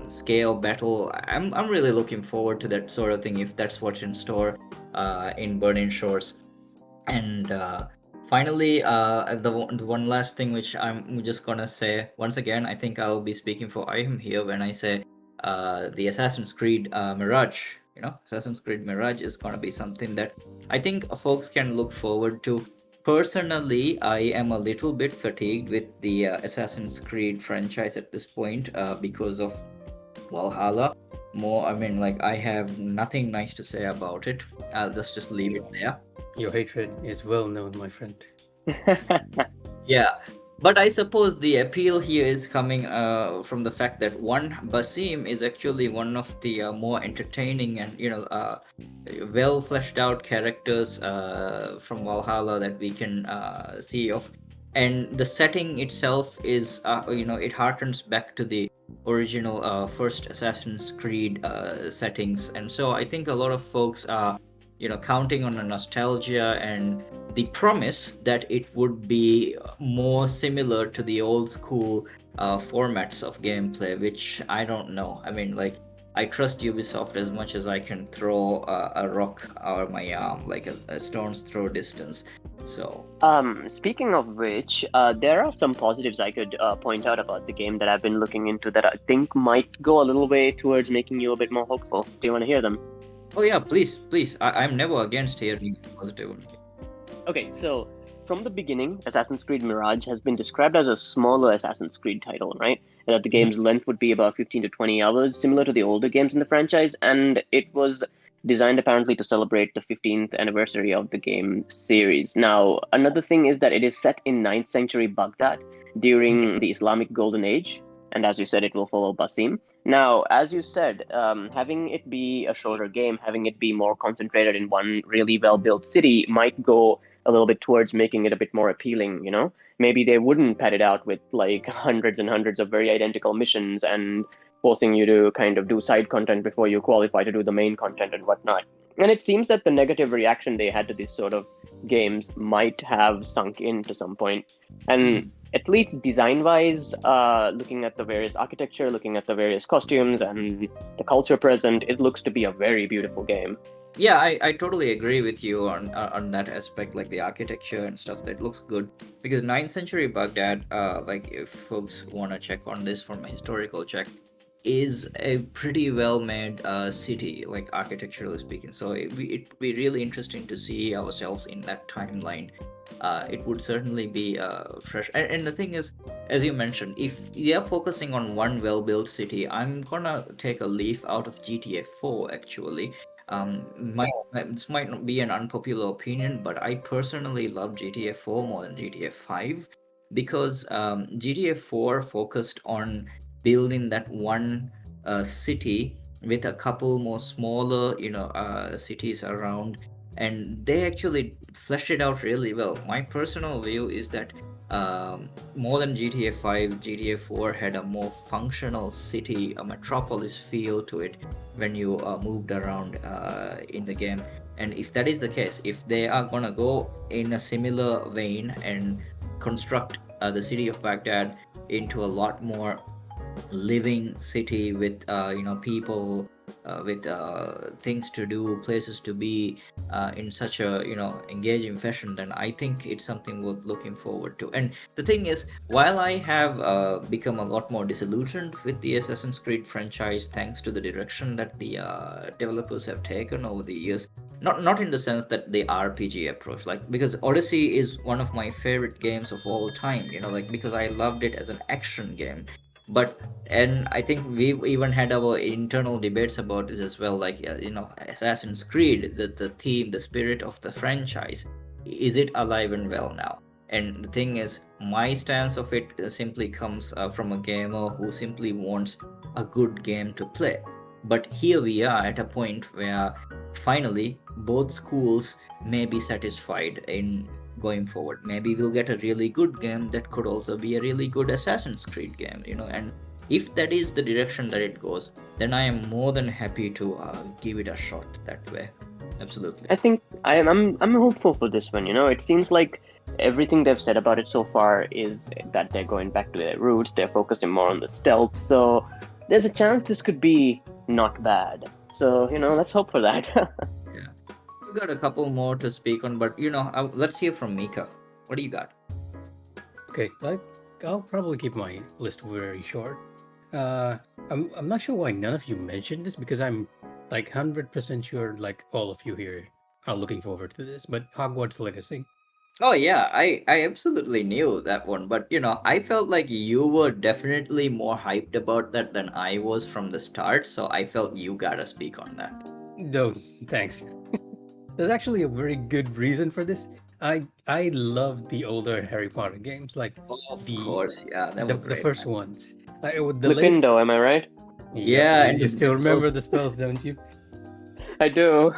scale battle. I'm really looking forward to that sort of thing if that's what's in store in Burning Shores. And finally, the one last thing which I'm just gonna say once again, I think I'll be speaking for Iham here when I say the Assassin's Creed Mirage. Assassin's Creed Mirage is gonna be something that I think folks can look forward to. Personally, I am a little bit fatigued with the Assassin's Creed franchise at this point because of Valhalla. I have nothing nice to say about it. I'll just leave it there. Your hatred is well known, my friend. Yeah, but I suppose the appeal here is coming from the fact that one, Basim is actually one of the more entertaining and well fleshed out characters from Valhalla that we can see of, and the setting itself is it harkens back to the original first Assassin's Creed settings, and so I think a lot of folks are counting on the nostalgia and the promise that it would be more similar to the old school formats of gameplay, which I don't know. I trust Ubisoft as much as I can throw a rock or my arm, like a stone's throw distance. So, Speaking of which, there are some positives I could point out about the game that I've been looking into that I think might go a little way towards making you a bit more hopeful. Do you want to hear them? oh yeah, please. I'm never against hearing positive. Okay, so from the beginning, Assassin's Creed Mirage has been described as a smaller Assassin's Creed title, right? That the game's length would be about 15 to 20 hours, similar to the older games in the franchise, and it was designed apparently to celebrate the 15th anniversary of the game series. Now, another thing is that it is set in 9th century Baghdad during the Islamic Golden Age, and as you said, it will follow Basim. Now, as you said, having it be a shorter game, having it be more concentrated in one really well-built city might go a little bit towards making it a bit more appealing, Maybe they wouldn't pad it out with like hundreds and hundreds of very identical missions and forcing you to kind of do side content before you qualify to do the main content and whatnot. And it seems that the negative reaction they had to these sort of games might have sunk in to some point. And at least design-wise, looking at the various architecture, looking at the various costumes and the culture present, it looks to be a very beautiful game. Yeah, I totally agree with you on that aspect, like the architecture and stuff. That looks good because 9th century Baghdad. Like if folks want to check on this from a historical check, is a pretty well made city, like architecturally speaking. So it would be really interesting to see ourselves in that timeline. It would certainly be fresh. And the thing is, as you mentioned, if they are focusing on one well built city, I'm gonna take a leaf out of GTA 4 actually. This might not be an unpopular opinion, but I personally love GTA 4 more than GTA 5 because GTA 4 focused on building that one city with a couple more smaller cities around, and they actually fleshed it out really well. My personal view is that more than GTA 5, GTA 4 had a more functional city, a metropolis feel to it when you moved around in the game. And if that is the case, if they are gonna go in a similar vein and construct the city of Baghdad into a lot more living city with people with things to do, places to be in such a engaging fashion, then I think it's something worth looking forward to. And the thing is, while I have become a lot more disillusioned with the Assassin's Creed franchise thanks to the direction that the developers have taken over the years, not in the sense that the RPG approach, like, because Odyssey is one of my favorite games of all time, like, because I loved it as an action game. But and I think we've even had our internal debates about this as well, like Assassin's Creed, the theme, the spirit of the franchise, is it alive and well now? And the thing is, my stance of it simply comes from a gamer who simply wants a good game to play. But here we are at a point where finally both schools may be satisfied in going forward. Maybe we'll get a really good game that could also be a really good Assassin's Creed game, and if that is the direction that it goes, then I am more than happy to give it a shot that way. Absolutely. I think I'm hopeful for this one. It seems like everything they've said about it so far is that they're going back to their roots. They're focusing more on the stealth. So there's a chance this could be not bad. So let's hope for that. Yeah, we got a couple more to speak on, but let's hear from Mikh'a. What do you got? Okay, I'll probably keep my list very short. I'm not sure why none of you mentioned this because I'm like 100% sure like all of you here are looking forward to this. But Hogwarts Legacy. Oh yeah, I absolutely knew that one, but I felt like you were definitely more hyped about that than I was from the start, so I felt you gotta speak on that. No, thanks. There's actually a very good reason for this. I love the older Harry Potter games, like Of the course, yeah, they the, were the great, first man. ones. With the late, Gryffindor, am I right? Yeah, you, and you still those remember the spells, don't you? I do.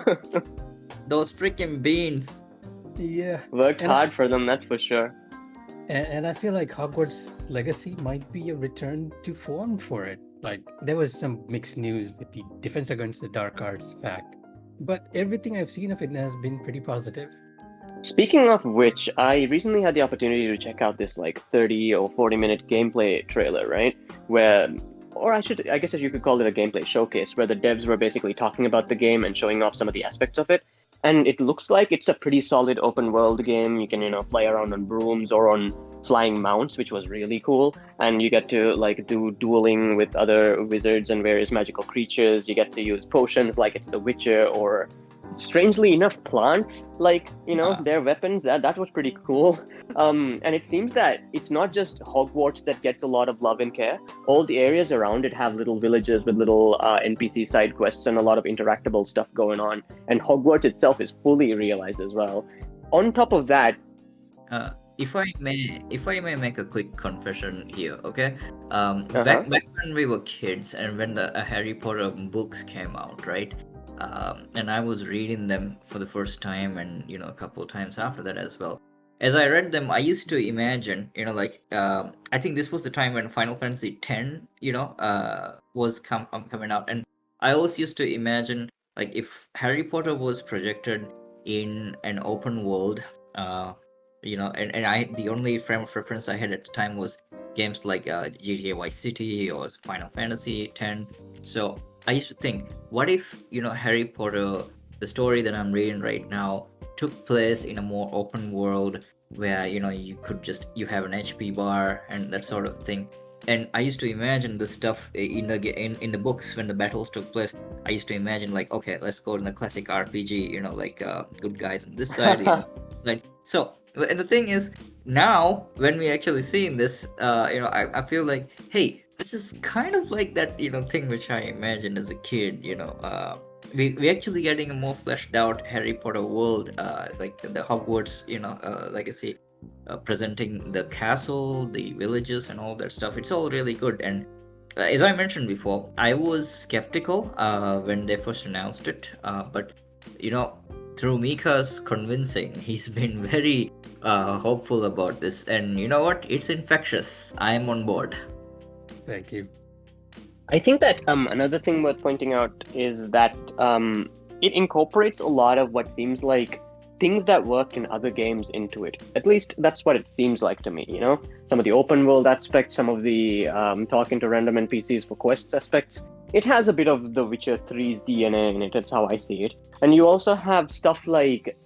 those freaking beans. Yeah. Worked And I, hard for them, that's for sure. and I feel like Hogwarts Legacy might be a return to form for it. Like there was some mixed news with the Defense Against the Dark Arts pack, but everything I've seen of it has been pretty positive. Speaking of which, I recently had the opportunity to check out this like 30 or 40-minute gameplay trailer, right? I guess you could call it a gameplay showcase, where the devs were basically talking about the game and showing off some of the aspects of it. And it looks like it's a pretty solid open world game. You can, fly around on brooms or on flying mounts, which was really cool. And you get to like do dueling with other wizards and various magical creatures. You get to use potions like it's The Witcher, or strangely enough, plants, like their weapons. That was pretty cool. And it seems that it's not just Hogwarts that gets a lot of love and care. All the areas around it have little villages with little NPC side quests and a lot of interactable stuff going on. And Hogwarts itself is fully realized as well. On top of that, If I may make a quick confession here, okay? Uh-huh. Back when we were kids and when the Harry Potter books came out, right? And I was reading them for the first time, and a couple of times after that as well. As I read them, I used to imagine, I think this was the time when Final Fantasy X, was coming out, and I always used to imagine like if Harry Potter was projected in an open world, and I the only frame of reference I had at the time was games like GTA Vice City or Final Fantasy X. So I used to think, what if Harry Potter, the story that I'm reading right now, took place in a more open world where you have an HP bar and that sort of thing. And I used to imagine the stuff in the books when the battles took place. I used to imagine like, okay, let's go in the classic RPG, like good guys on this side, right. So and the thing is, now when we actually see in this, I feel like, hey, this is kind of like that thing which I imagined as a kid. We actually getting a more fleshed out Harry Potter world, like the Hogwarts legacy, presenting the castle, the villages, and all that stuff. It's all really good. And as I mentioned before, I was skeptical when they first announced it, but through Mikha''s convincing, he's been very hopeful about this. And you know what? It's infectious. I am on board. Thank you. I think that another thing worth pointing out is that it incorporates a lot of what seems like things that worked in other games into it. At least that's what it seems like to me, Some of the open world aspects, some of the talking to random NPCs for quests aspects. It has a bit of The Witcher 3's DNA in it, that's how I see it. And you also have stuff like,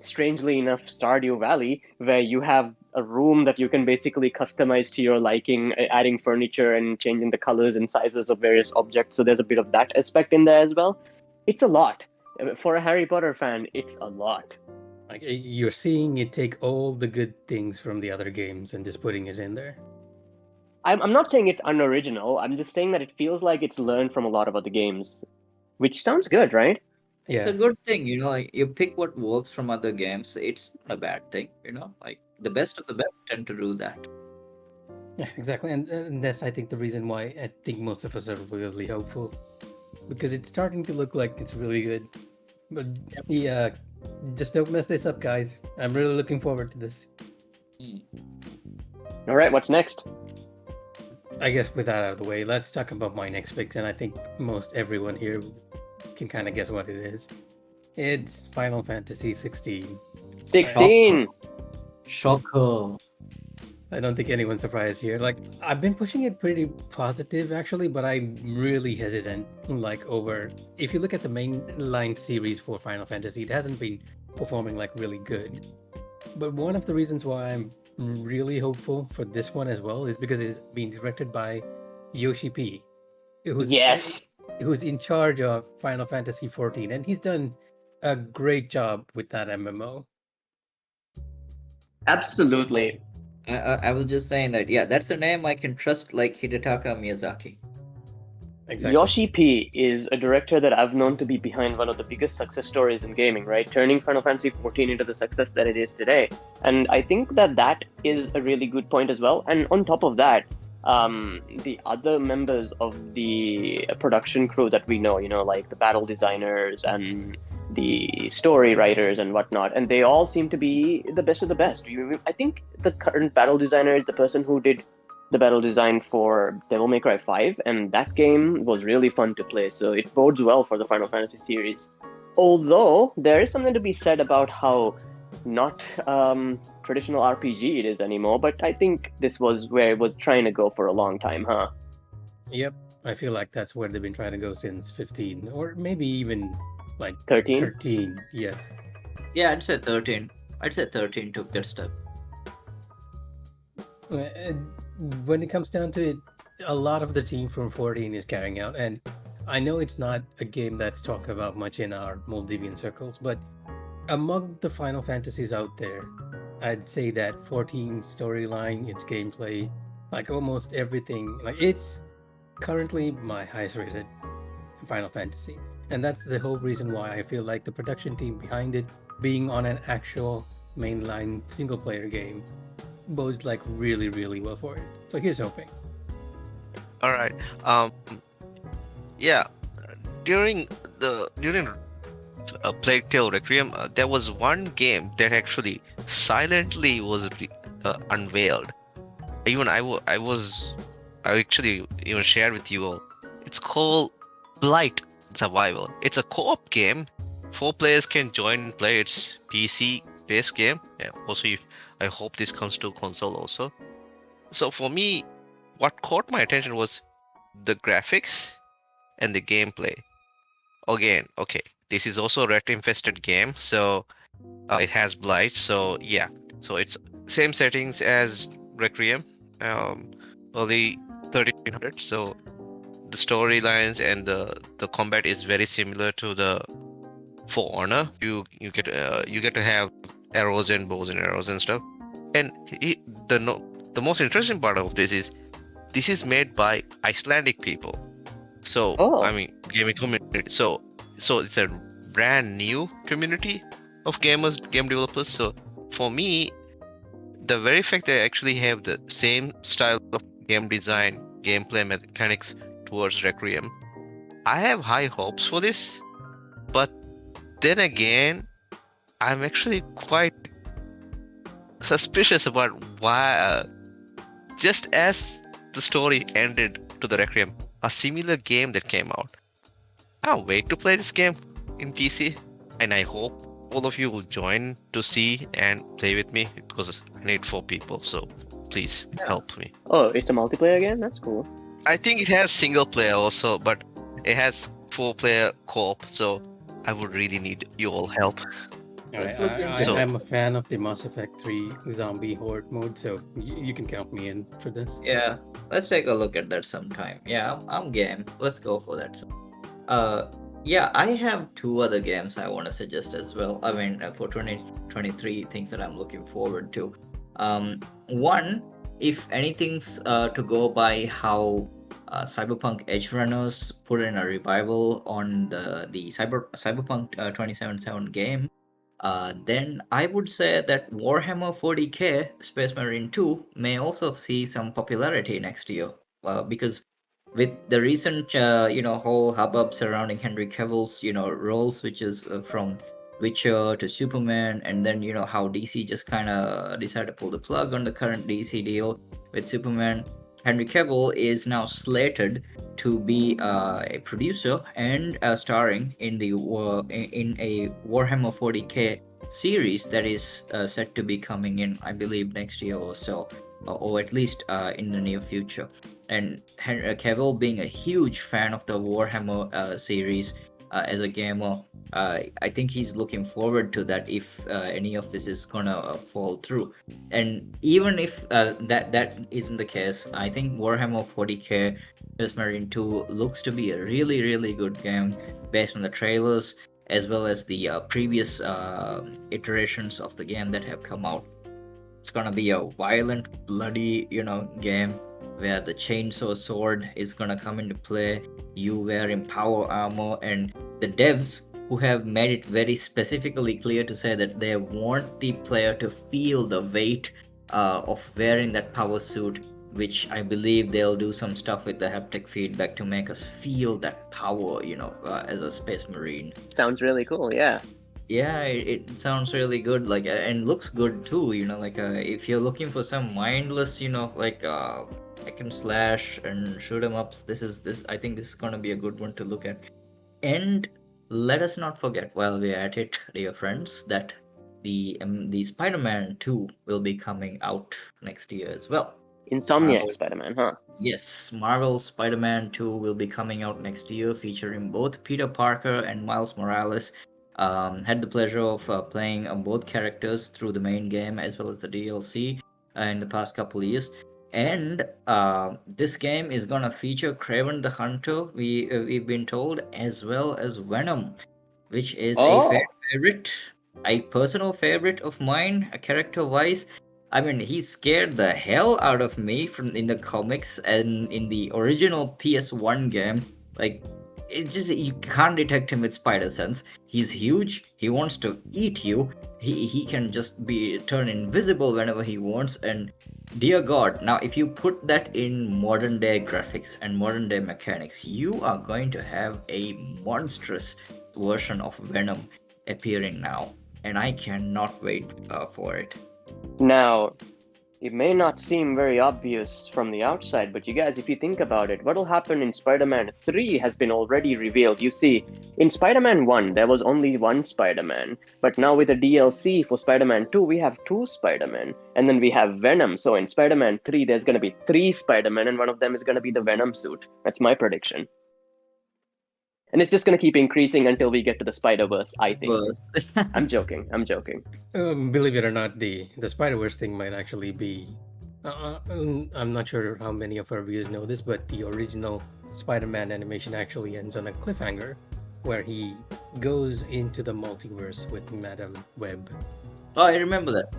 strangely enough, Stardew Valley, where you have a room that you can basically customize to your liking, adding furniture and changing the colors and sizes of various objects. So there's a bit of that aspect in there as well. It's a lot. For a Harry Potter fan, it's a lot. Like you're seeing it take all the good things from the other games and just putting it in there. I'm not saying it's unoriginal. I'm just saying that it feels like it's learned from a lot of other games, which sounds good, right? It's Yeah, a good thing, like you pick what works from other games. It's not a bad thing, like the best of the best tend to do that. yeah, exactly. And that's, I think, the reason why I think most of us are really hopeful, because it's starting to look like it's really good. But yeah, just don't mess this up, guys. I'm really looking forward to this. All right, what's next? I guess with that out of the way, let's talk about my next pick, and I think most everyone here can kind of guess what it is. It's Final Fantasy 16. 16. Shocker. I don't think anyone's surprised here. Like, I've been pushing it pretty positive actually, but I'm really hesitant. Like, over if you look at the mainline series for Final Fantasy, it hasn't been performing like really good. But one of the reasons why I'm really hopeful for this one as well is because it's being directed by Yoshi P, Yes. who's in charge of Final Fantasy 14, and he's done a great job with that MMO. Absolutely. I was just saying that, yeah, that's a name I can trust, like Hidetaka Miyazaki. Exactly. Yoshi P is a director that I've known to be behind one of the biggest success stories in gaming, right? Turning Final Fantasy XIV into the success that it is today. And I think that is a really good point as well. And on top of that, the other members of the production crew that we know, like the battle designers and the story writers and whatnot, and they all seem to be the best of the best. I think the current battle designer is the person who did the battle design for Devil May Cry 5, and that game was really fun to play, so it bodes well for the Final Fantasy series. Although, there is something to be said about how not traditional RPG it is anymore, but I think this was where it was trying to go for a long time, huh? Yep, I feel like that's where they've been trying to go since 15, or maybe even like 13? 13. Yeah. Yeah, I'd say 13. I'd say 13 took that step. When it comes down to it, a lot of the team from 14 is carrying out, and I know it's not a game that's talked about much in our Maldivian circles, but among the Final Fantasies out there, I'd say that 14 storyline, its gameplay, like almost everything, like it's currently my highest rated Final Fantasy. And that's the whole reason why I feel like the production team behind it being on an actual mainline single player game bodes like really, really well for it. So here's hoping. All right. Yeah. During Plague Tale Requiem, there was one game that actually silently was unveiled. Even I actually even shared with you all. It's called Blight Survival. It's a co-op game. 4 players can join and play. It's PC-based game. Yeah. Also, I hope this comes to console also. So for me, what caught my attention was the graphics and the gameplay. Again, okay, this is also a rat-infested game, so it has blight. So yeah, so it's same settings as Requiem. early 1300s. So the storylines and the combat is very similar to the For Honor. You get to have arrows and bows and arrows and stuff. And the no, the most interesting part of this is made by Icelandic people. So Oh. I mean, gaming community. So it's a brand new community of gamers, game developers. So for me, the very fact that I actually have the same style of game design, gameplay mechanics towards Requiem, I have high hopes for this. But then again, I'm actually quite suspicious about why. Just as the story ended to the Requiem, a similar game that came out. I'll wait to play this game in PC, and I hope all of you will join to see and play with me because I need 4 people. So please help me. Oh, it's a multiplayer game? That's cool. I think it has single player also, but it has 4-player co-op. So I would really need your all help. I'm a fan of the Mass Effect 3 zombie horde mode, so you can count me in for this. Yeah, let's take a look at that sometime. Yeah, I'm game. Let's go for that. Yeah, I have 2 other games I want to suggest as well. I mean, for 2023, things that I'm looking forward to. One, if anything's to go by how Cyberpunk Edge Runners put in a revival on the Cyberpunk 2077 game, then I would say that Warhammer 40k Space Marine 2 may also see some popularity next year, because with the recent whole hubbub surrounding Henry Cavill's role switches from Witcher to Superman, and then how DC just kind of decided to pull the plug on the current DC deal with Superman. Henry Cavill is now slated to be a producer and starring in the in a Warhammer 40k series that is set to be coming in, I believe, next year or so, or at least in the near future. And Henry Cavill, being a huge fan of the Warhammer series as a gamer, I think he's looking forward to that if any of this is gonna fall through. And even if that isn't the case, I think Warhammer 40k Space Marine 2 looks to be a really, really good game based on the trailers as well as the previous iterations of the game that have come out. It's gonna be a violent, bloody, game where the chainsaw sword is gonna come into play. You wearing power armor, and the devs who have made it very specifically clear to say that they want the player to feel the weight of wearing that power suit, which I believe they'll do some stuff with the haptic feedback to make us feel that power, as a space marine. Sounds really cool, yeah. Yeah, it sounds really good, like, and looks good too, if you're looking for some mindless, hack and slash and shoot 'em ups, I think this is gonna be a good one to look at. And let us not forget, while we're at it, dear friends, that the Spider-Man 2 will be coming out next year as well. Insomniac Spider-Man, huh? Yes, Marvel Spider-Man 2 will be coming out next year, featuring both Peter Parker and Miles Morales. Had the pleasure of playing both characters through the main game as well as the DLC in the past couple of years. And this game is gonna feature Kraven the Hunter, we've been told, as well as Venom, which is a favorite, a personal favorite of mine, character-wise. I mean, he scared the hell out of me in the comics and in the original PS1 game. Like, it just, you can't detect him with spider sense. He's huge. He wants to eat you. He can just turn invisible whenever he wants. And dear God, now if you put that in modern day graphics and modern day mechanics, you are going to have a monstrous version of Venom appearing now, and I cannot wait for it. Now, it may not seem very obvious from the outside, but you guys, if you think about it, what'll happen in Spider-Man 3 has been already revealed. You see, in Spider-Man 1, there was only one Spider-Man, but now with the DLC for Spider-Man 2, we have 2 Spider-Man, and then we have Venom. So in Spider-Man 3, there's going to be 3 Spider-Man, and one of them is going to be the Venom suit. That's my prediction. And it's just going to keep increasing until we get to the Spider-Verse, I think. I'm joking. Believe it or not, the Spider-Verse thing might actually be I'm not sure how many of our viewers know this, but the original Spider-Man animation actually ends on a cliffhanger where he goes into the multiverse with Madam Web. Oh, I remember that.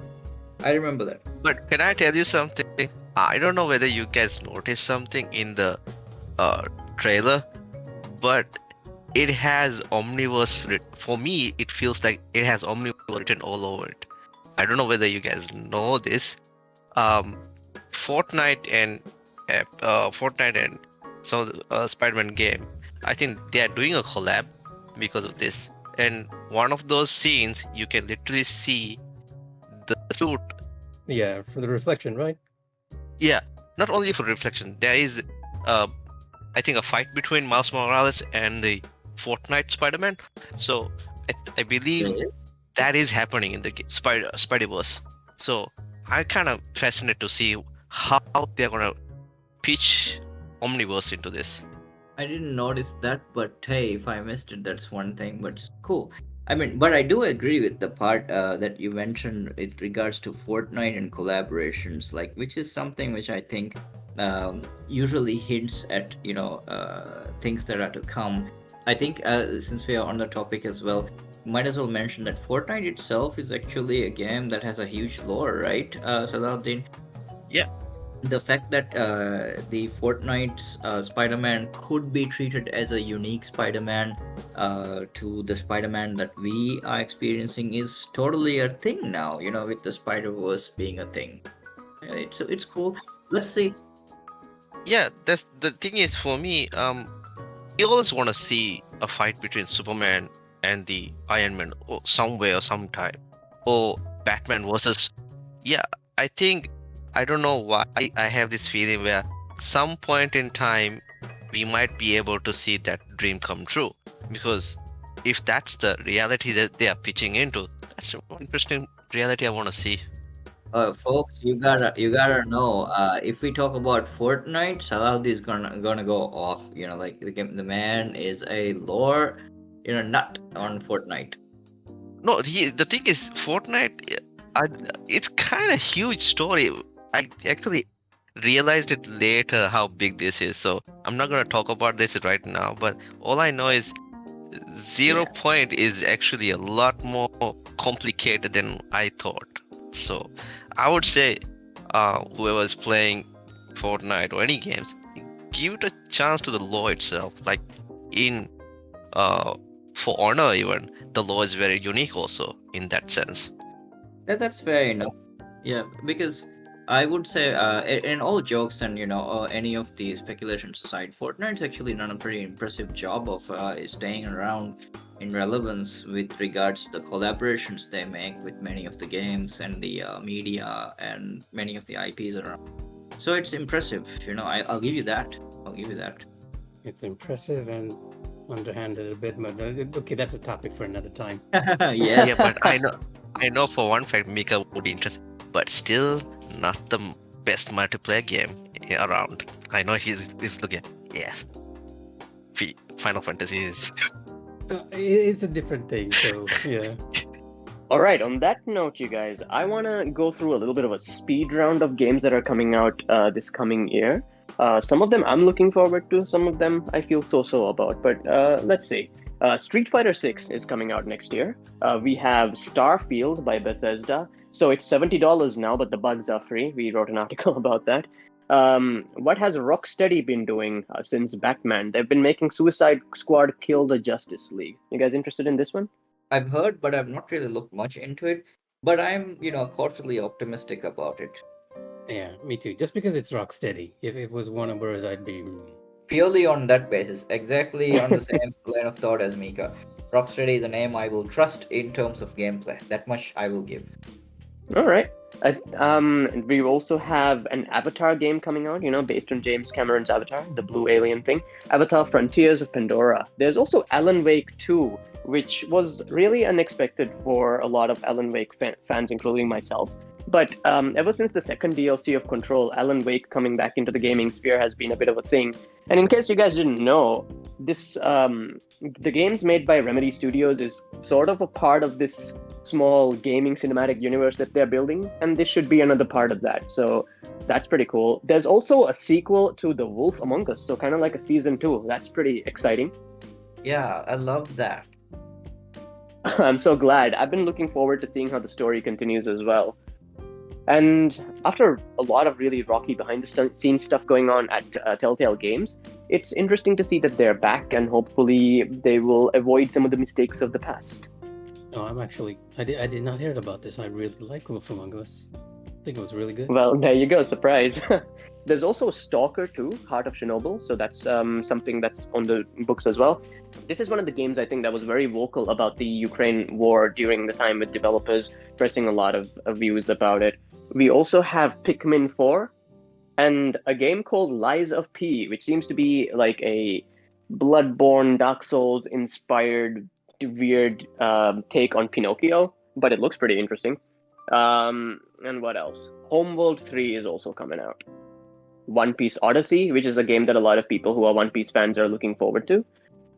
But can I tell you something? I don't know whether you guys noticed something in the trailer, but it has Omniverse. For me, it feels like it has Omniverse written all over it. I don't know whether you guys know this. Fortnite and some of the Spider-Man game, I think they are doing a collab because of this. And one of those scenes, you can literally see the suit. Yeah, for the reflection, right? Yeah, not only for reflection. There is, I think, a fight between Miles Morales and the Fortnite Spider-Man. So I believe Yes. that is happening in the Spider-Verse. So I'm kind of fascinated to see how they're gonna pitch Omniverse into this. I didn't notice that, but hey, if I missed it, that's one thing, but it's cool. I mean, but I do agree with the part that you mentioned in regards to Fortnite and collaborations, like which is something which I think usually hints at things that are to come. I think since we are on the topic as well, might as well mention that Fortnite itself is actually a game that has a huge lore, right, Salahuddin? Yeah. The fact that the Fortnite's Spider-Man could be treated as a unique Spider-Man to the Spider-Man that we are experiencing is totally a thing now, with the Spider-Verse being a thing. It's cool. Let's see. Yeah, that's the thing is for me, you always want to see a fight between Superman and the Iron Man or somewhere or sometime. Or Batman versus, yeah, I don't know why I have this feeling where some point in time we might be able to see that dream come true. Because if that's the reality that they are pitching into, that's an interesting reality I want to see. Folks, you gotta know. If we talk about Fortnite, Salahuddin is gonna go off. Like the man is a lore, nut on Fortnite. No, the thing is, Fortnite, I, it's kind of huge story. I actually realized it later how big this is, so I'm not gonna talk about this right now. But all I know is Zero Yeah. Point is actually a lot more complicated than I thought. So I would say, whoever's playing Fortnite or any games, give it a chance to the lore itself. Like in uh, For Honor, even the lore is very unique also in that sense. That's fair enough. Yeah, because I would say, in all jokes and any of the speculations aside, Fortnite's actually done a pretty impressive job of staying around in relevance with regards to the collaborations they make with many of the games and the media and many of the IPs around. So it's impressive. I'll give you that. I'll give you that. It's impressive and underhanded a bit, but okay, that's a topic for another time. Yeah, Yes. but I know for one fact Mikh'a would be interested, but still not the best multiplayer game around. I know he's looking. Yes, Final Fantasy is. It's a different thing, so yeah. All right, on that note, you guys, I want to go through a little bit of a speed round of games that are coming out this coming year. Some of them I'm looking forward to, some of them I feel so-so about, but let's see. Street Fighter 6 is coming out next year. We have Starfield by Bethesda. So it's $70 now, but the bugs are free. We wrote an article about that. What has Rocksteady been doing since Batman? They've been making Suicide Squad Kill the Justice League. You guys interested in this one? I've heard, but I've not really looked much into it. But I'm, cautiously optimistic about it. Yeah, me too. Just because it's Rocksteady. If it was Warner Bros., I'd be. Purely on that basis, exactly on the same line of thought as Mikh'a. Rocksteady is a name I will trust in terms of gameplay. That much I will give. All right. We also have an Avatar game coming out, based on James Cameron's Avatar, the blue alien thing. Avatar Frontiers of Pandora. There's also Alan Wake 2, which was really unexpected for a lot of Alan Wake fans, including myself. But ever since the second DLC of Control, Alan Wake coming back into the gaming sphere has been a bit of a thing. And in case you guys didn't know, this the games made by Remedy Studios is sort of a part of this small gaming cinematic universe that they're building, and this should be another part of that. So that's pretty cool. There's also a sequel to The Wolf Among Us, so kind of like a season 2. That's pretty exciting. Yeah, I love that. I'm so glad. I've been looking forward to seeing how the story continues as well. And after a lot of really rocky behind the scenes stuff going on at Telltale Games, it's interesting to see that they're back, and hopefully they will avoid some of the mistakes of the past. No, I did not hear about this. I really like Wolf Among Us. I think it was really good. Well, there you go, surprise. There's also Stalker 2, Heart of Chernobyl, so that's something that's on the books as well. This is one of the games I think that was very vocal about the Ukraine war during the time, with developers pressing a lot of views about it. We also have Pikmin 4 and a game called Lies of P, which seems to be like a Bloodborne, Dark Souls inspired weird take on Pinocchio, but it looks pretty interesting. And what else? Homeworld 3 is also coming out. One Piece Odyssey, which is a game that a lot of people who are One Piece fans are looking forward to.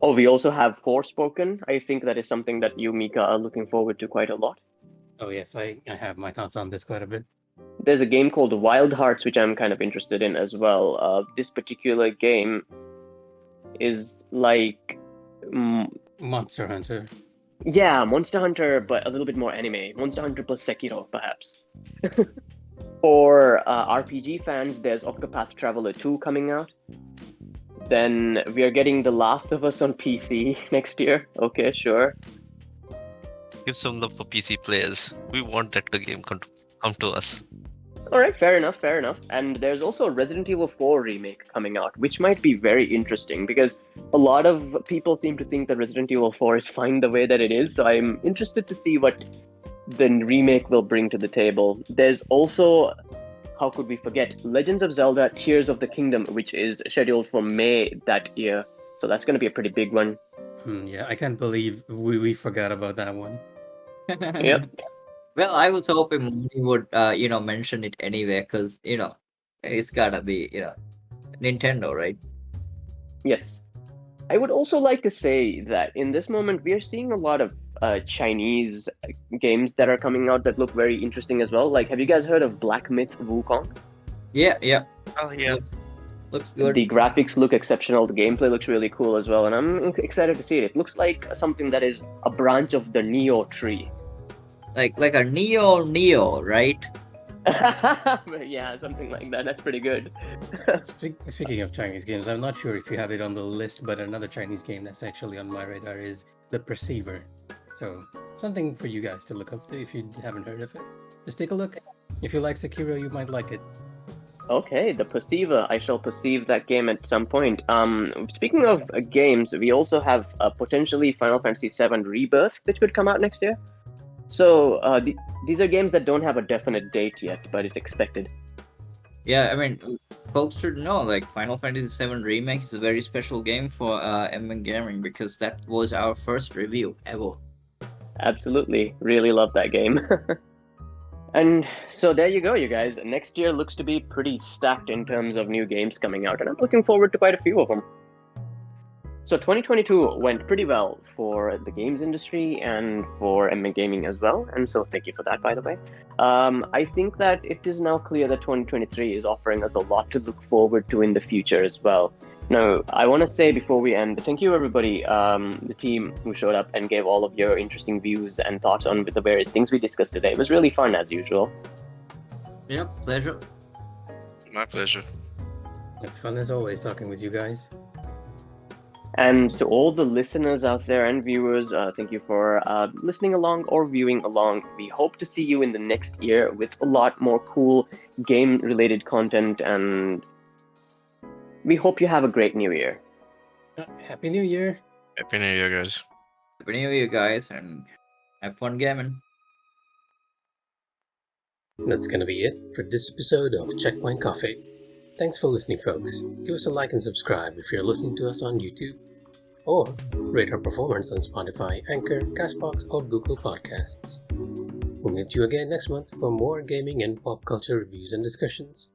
Oh, we also have Forspoken. I think that is something that you, Mikh'a, are looking forward to quite a lot. Oh yes, I have my thoughts on this quite a bit. There's a game called Wild Hearts, which I'm kind of interested in as well. This particular game is like... Monster Hunter. Yeah, Monster Hunter, but a little bit more anime. Monster Hunter plus Sekiro, perhaps. For RPG fans, there's Octopath Traveler 2 coming out. Then we are getting The Last of Us on PC next year. Okay, sure. Give some love for PC players. We want that the game come to us. Alright, fair enough. And there's also a Resident Evil 4 remake coming out, which might be very interesting because a lot of people seem to think that Resident Evil 4 is fine the way that it is, so I'm interested to see what the remake will bring to the table. There's also, how could we forget, Legends of Zelda Tears of the Kingdom, which is scheduled for May that year, so that's going to be a pretty big one. Yeah, I can't believe we forgot about that one. Yep. Well, I was hoping Moni would, mention it anyway, because, it's gotta be, Nintendo, right? Yes. I would also like to say that in this moment, we are seeing a lot of Chinese games that are coming out that look very interesting as well. Like, have you guys heard of Black Myth Wukong? Yeah. Oh yeah. Looks good. The graphics look exceptional. The gameplay looks really cool as well, and I'm excited to see it. It looks like something that is a branch of the Neo tree. Like a Neo, right? Yeah, something like that. That's pretty good. Speaking of Chinese games, I'm not sure if you have it on the list, but another Chinese game that's actually on my radar is The Perceiver. So, something for you guys to look up to if you haven't heard of it. Just take a look. If you like Sekiro, you might like it. Okay, The Perceiver. I shall perceive that game at some point. Speaking of games, we also have potentially Final Fantasy VII Rebirth, which could come out next year. So these are games that don't have a definite date yet, but it's expected. Yeah, I mean, folks should know, like, Final Fantasy VII Remake is a very special game for Emmen Gaming because that was our first review ever. Absolutely. Really love that game. And so there you go, you guys. Next year looks to be pretty stacked in terms of new games coming out, and I'm looking forward to quite a few of them. So 2022 went pretty well for the games industry and for Emmen Gaming as well, and so thank you for that, by the way. I think that it is now clear that 2023 is offering us a lot to look forward to in the future as well. Now, I want to say before we end, thank you everybody, the team who showed up and gave all of your interesting views and thoughts on the various things we discussed today. It was really fun as usual. Yeah, pleasure. My pleasure. It's fun as always talking with you guys. And to all the listeners out there and viewers, thank you for listening along or viewing along. We hope to see you in the next year with a lot more cool game-related content, and we hope you have a great new year. Happy New Year! Happy New Year, guys. Happy New Year, guys, and have fun gaming. That's gonna be it for this episode of Checkpoint Coffee. Thanks for listening, folks. Give us a like and subscribe if you're listening to us on YouTube. Or rate our performance on Spotify, Anchor, Castbox, or Google Podcasts. We'll meet you again next month for more gaming and pop culture reviews and discussions.